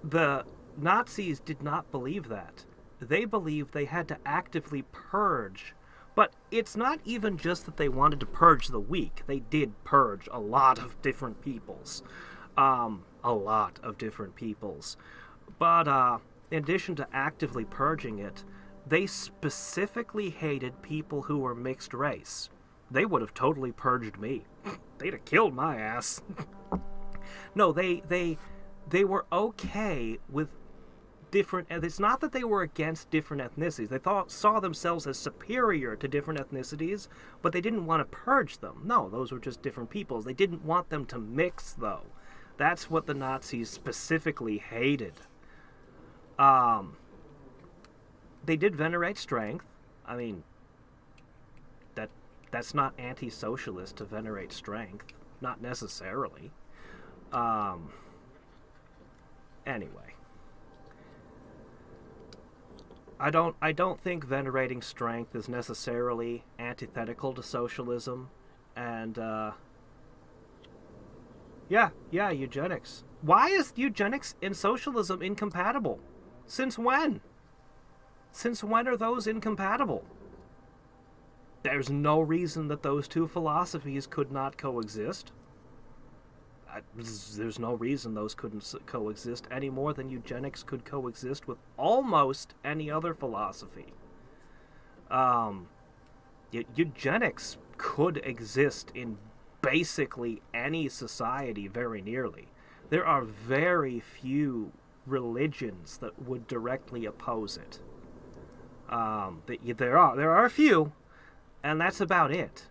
The Nazis did not believe that. They believed they had to actively purge. But it's not even just that they wanted to purge the weak. They did purge a lot of different peoples. But in addition to actively purging it, they specifically hated people who were mixed race. They would have totally purged me. They'd have killed my ass. No, they were okay with different... It's not that they were against different ethnicities. They saw themselves as superior to different ethnicities, but they didn't want to purge them. No, those were just different peoples. They didn't want them to mix, though. That's what the Nazis specifically hated. They did venerate strength. I mean, that's not anti-socialist to venerate strength. Not necessarily. Anyway. I don't think venerating strength is necessarily antithetical to socialism, and yeah, eugenics. Why is eugenics and socialism incompatible? Since when? Since when are those incompatible? There's no reason that those two philosophies could not coexist. There's no reason those couldn't coexist any more than eugenics could coexist with almost any other philosophy. Eugenics could exist in basically any society very nearly. There are very few religions that would directly oppose it. There are a few, and that's about it.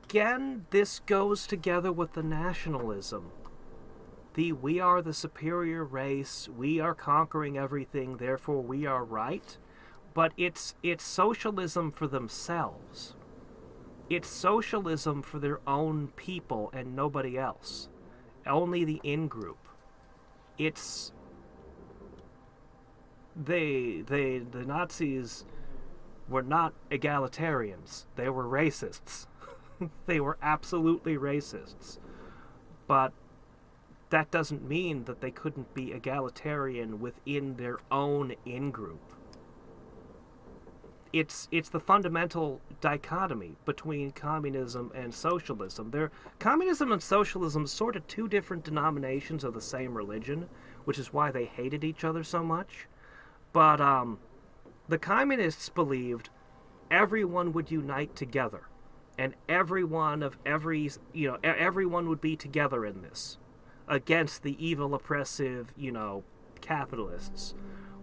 Again, this goes together with the nationalism. We are the superior race, we are conquering everything, therefore we are right. But it's socialism for themselves. It's socialism for their own people and nobody else. Only the in-group. It's... The Nazis were not egalitarians. They were racists. They were absolutely racists. But that doesn't mean that they couldn't be egalitarian within their own in-group. It's the fundamental dichotomy between communism and socialism. Communism and socialism are sort of two different denominations of the same religion, which is why they hated each other so much. But the communists believed everyone would unite together, and everyone would be together in this against the evil, oppressive, capitalists.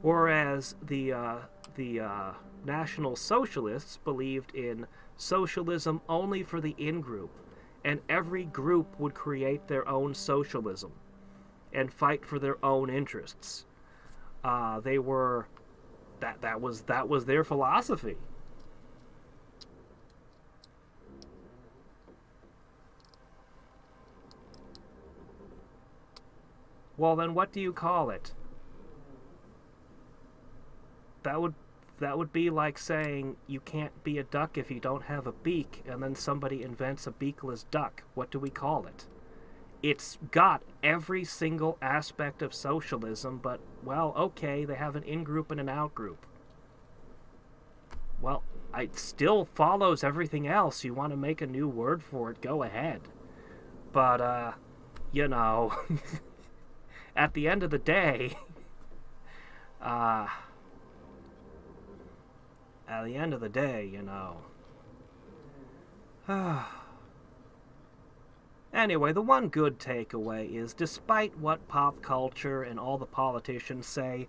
Whereas the National Socialists believed in socialism only for the in-group, and every group would create their own socialism and fight for their own interests. That was their philosophy. Well, then what do you call it? That would be like saying you can't be a duck if you don't have a beak, and then somebody invents a beakless duck. What do we call it? It's got every single aspect of socialism, but, well, okay, they have an in-group and an out-group. Well, it still follows everything else. You want to make a new word for it, go ahead. But, at the end of the day, Anyway, the one good takeaway is, despite what pop culture and all the politicians say,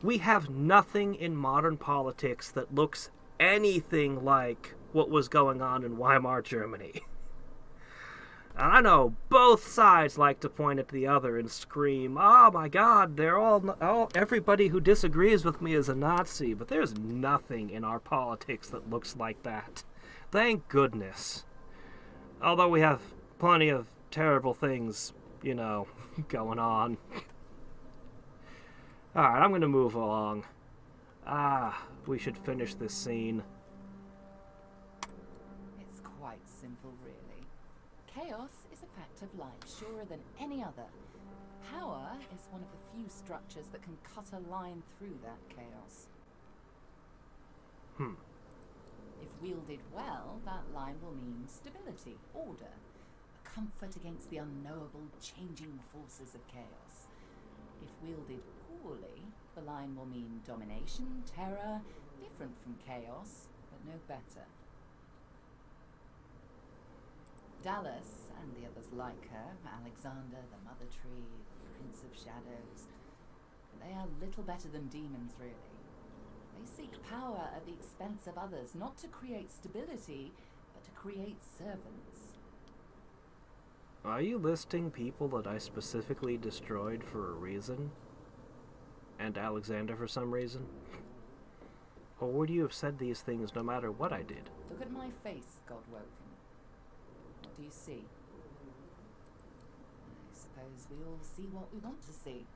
we have nothing in modern politics that looks anything like what was going on in Weimar Germany. And I know both sides like to point at the other and scream, "Oh my God, everybody who disagrees with me is a Nazi," but there's nothing in our politics that looks like that. Thank goodness. Although we have plenty of terrible things, going on. Alright, I'm gonna move along. We should finish this scene. It's quite simple, really. Chaos is a fact of life, surer than any other. Power is one of the few structures that can cut a line through that chaos. If wielded well, that line will mean stability, order, a comfort against the unknowable, changing forces of chaos. If wielded poorly, the line will mean domination, terror, different from chaos, but no better. Dallas, and the others like her, Alexander, the Mother Tree, the Prince of Shadows, they are little better than demons, really. They seek power at the expense of others, not to create stability, but to create servants. Are you listing people that I specifically destroyed for a reason? And Alexander for some reason? Or would you have said these things no matter what I did? Look at my face, Godwoken. What do you see? I suppose we all see what we want to see.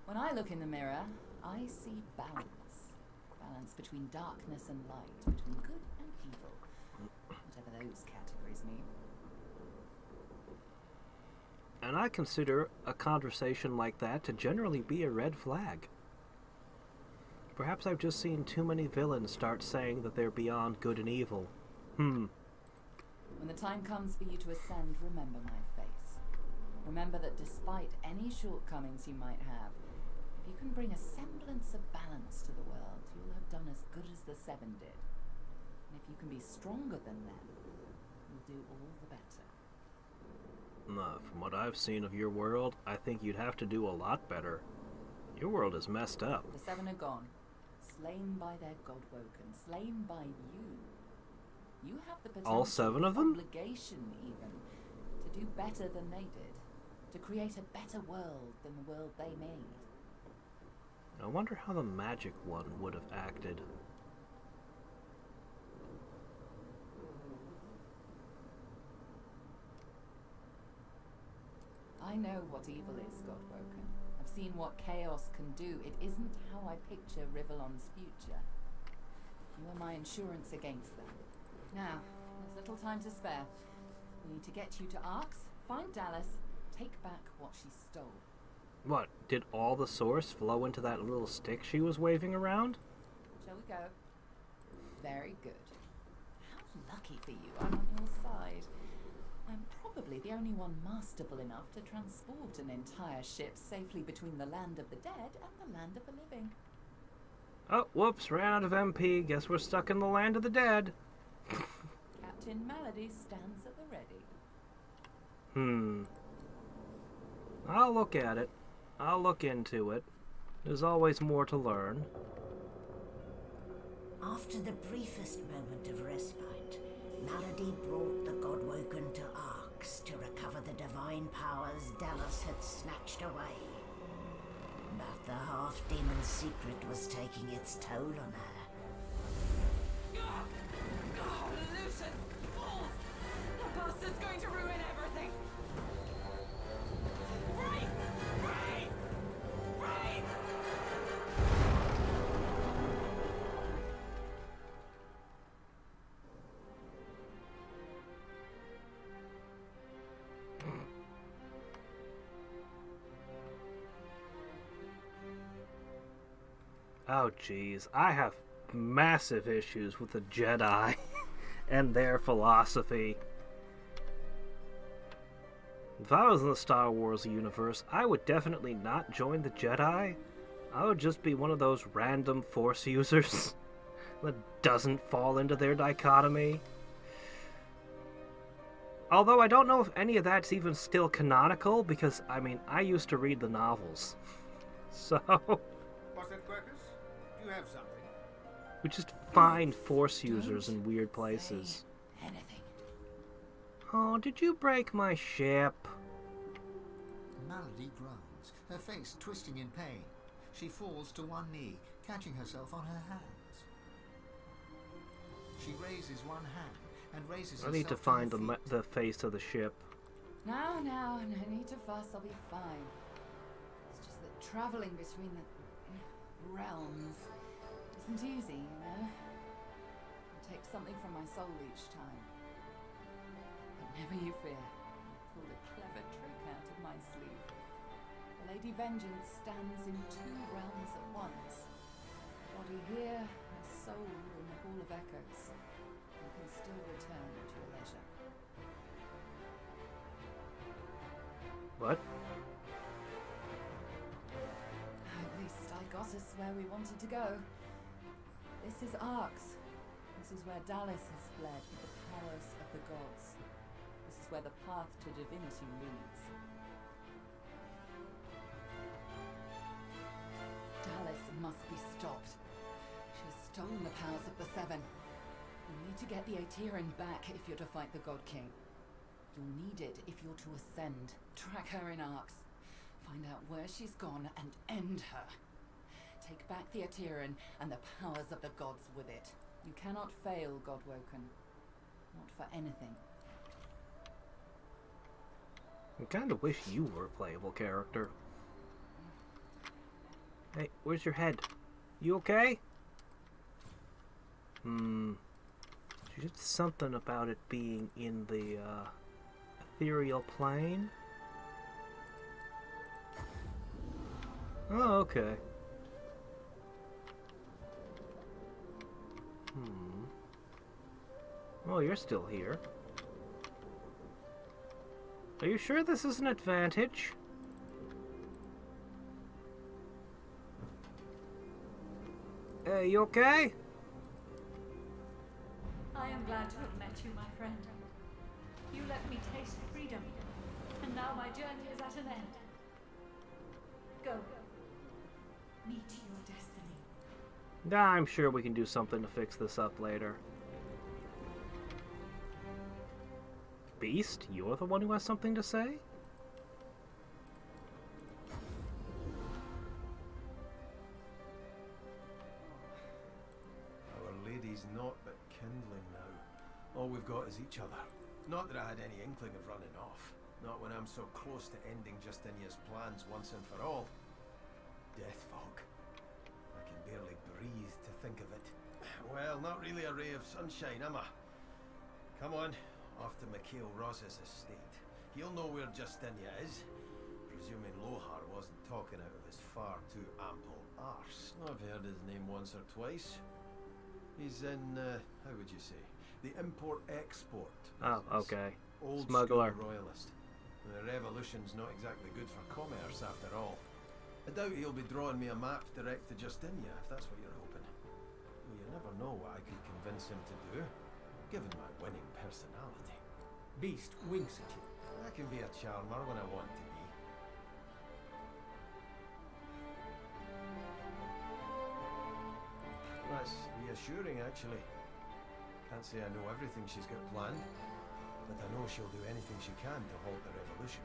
When I look in the mirror, I see balance. Balance between darkness and light, between good and evil. Whatever those categories mean. And I consider a conversation like that to generally be a red flag. Perhaps I've just seen too many villains start saying that they're beyond good and evil. When the time comes for you to ascend, remember my face. Remember that despite any shortcomings you might have, if you can bring a semblance of balance to the world, you'll have done as good as the Seven did. And if you can be stronger than them, you'll do all the better. From what I've seen of your world, I think you'd have to do a lot better. Your world is messed up. The Seven are gone. Slain by their Godwoken. Slain by you. You have the potential, all 7 of them? Obligation even, to do better than they did. To create a better world than the world they made. I wonder how the magic one would have acted. I know what evil is, Godwoken. I've seen what chaos can do. It isn't how I picture Rivellon's future. You are my insurance against them. Now, there's little time to spare. We need to get you to Arx, find Dallas, take back what she stole. What, did all the source flow into that little stick she was waving around? Shall we go? Very good. How lucky for you, I'm on your side. I'm probably the only one masterful enough to transport an entire ship safely between the land of the dead and the land of the living. Oh, whoops, ran out of MP. Guess we're stuck in the land of the dead. Captain Malady stands at the ready. I'll look at it. I'll look into it. There's always more to learn. After the briefest moment of respite, Malady brought the Godwoken to Arx to recover the divine powers Dallas had snatched away. But the half-demon's secret was taking its toll on her. Lucian! Fools! The bastard's going to ruin everything! Breathe! Breathe! Breathe! Oh, jeez. I have massive issues with the Jedi and their philosophy. If I was in the Star Wars universe, I would definitely not join the Jedi. I would just be one of those random Force users that doesn't fall into their dichotomy. Although I don't know if any of that's even still canonical, because, I mean, I used to read the novels. So... What's that, Quercus? Do you have something? we just find Force users in weird places. Anything. Oh, did you break my ship? Malady groans, her face twisting in pain. She falls to one knee, catching herself on her hands. She raises one hand and raises herself I need to find the face of the ship. Now, no need to fuss, I'll be fine. It's just that travelling between the realms isn't easy, you know? It takes something from my soul each time. But never you fear, I've pulled a clever trick out of my sleeve. The Lady Vengeance stands in 2 realms at once. Body here, and soul in the Hall of Echoes. You can still return at your leisure. What? At least I got us where we wanted to go. This is Arx. This is where Dallas has fled with the powers of the gods. This is where the path to divinity leads. Dallas must be stopped. She has stolen the powers of the Seven. You need to get the Aetherin back if you're to fight the God King. You'll need it if you're to ascend. Track her in arcs. Find out where she's gone and end her. Take back the Atyran and the powers of the gods with it. You cannot fail, Godwoken. Not for anything. I kind of wish you were a playable character. Hey, where's your head? You okay? Just something about it being in the ethereal plane. Oh, okay. Oh, you're still here. Are you sure this is an advantage? Hey, you okay? I am glad to have met you, my friend. You let me taste freedom, and now my journey is at an end. Go. Meet your destiny. I'm sure we can do something to fix this up later. Beast, you're the one who has something to say? Our lady's naught but kindling now. All we've got is each other. Not that I had any inkling of running off. Not when I'm so close to ending Justinia's plans once and for all. Death fog. I can barely breathe to think of it. Well, not really a ray of sunshine, am I? Come on, off to Mikhail Roz's estate. He'll know where Justinia is. Presuming Lohar wasn't talking out of his far too ample arse. I've heard his name once or twice. He's in, how would you say, the import-export business. Oh, okay. Old Smuggler. school royalist. The revolution's not exactly good for commerce, after all. I doubt he'll be drawing me a map direct to Justinia, if that's what you're hoping. Well, you never know what I could convince him to do, given my winning personality. Beast winks at you. I can be a charmer when I want to be. That's reassuring, actually. Can't say I know everything she's got planned, but I know she'll do anything she can to halt the revolution.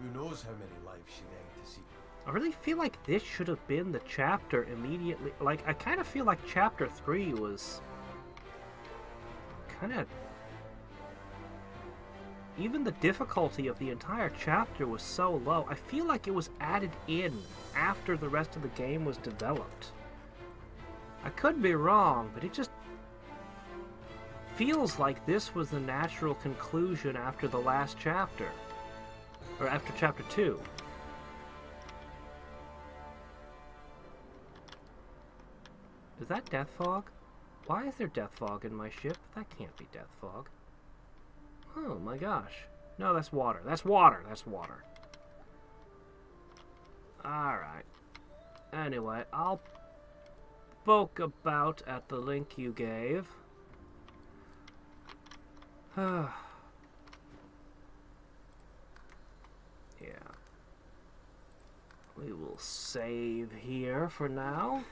Who knows how many lives she'd aim to see. I really feel like this should have been the chapter immediately. Like, I kind of feel like chapter 3 was kind of... Even the difficulty of the entire chapter was so low. I feel like it was added in after the rest of the game was developed. I could be wrong, but it just feels like this was the natural conclusion after the last chapter. Or after chapter 2. Is that death fog? Why is there death fog in my ship? That can't be death fog. Oh my gosh. No, that's water. That's water. That's water. Alright. Anyway, I'll poke about at the link you gave. Yeah. We will save here for now.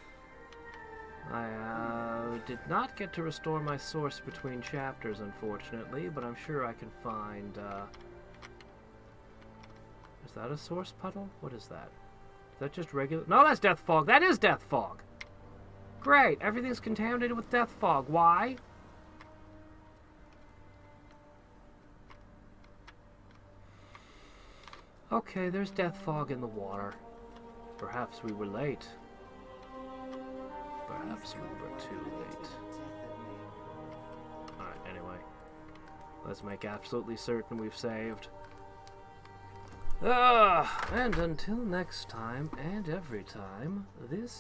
I did not get to restore my source between chapters, unfortunately, but I'm sure I can find, Is that a source puddle? What is that? Is that just regular? No, that's death fog! That is death fog! Great! Everything's contaminated with death fog. Why? Okay, there's death fog in the water. Perhaps we were late. Perhaps we were too late. Alright, anyway. Let's make absolutely certain we've saved. And until next time, and every time, this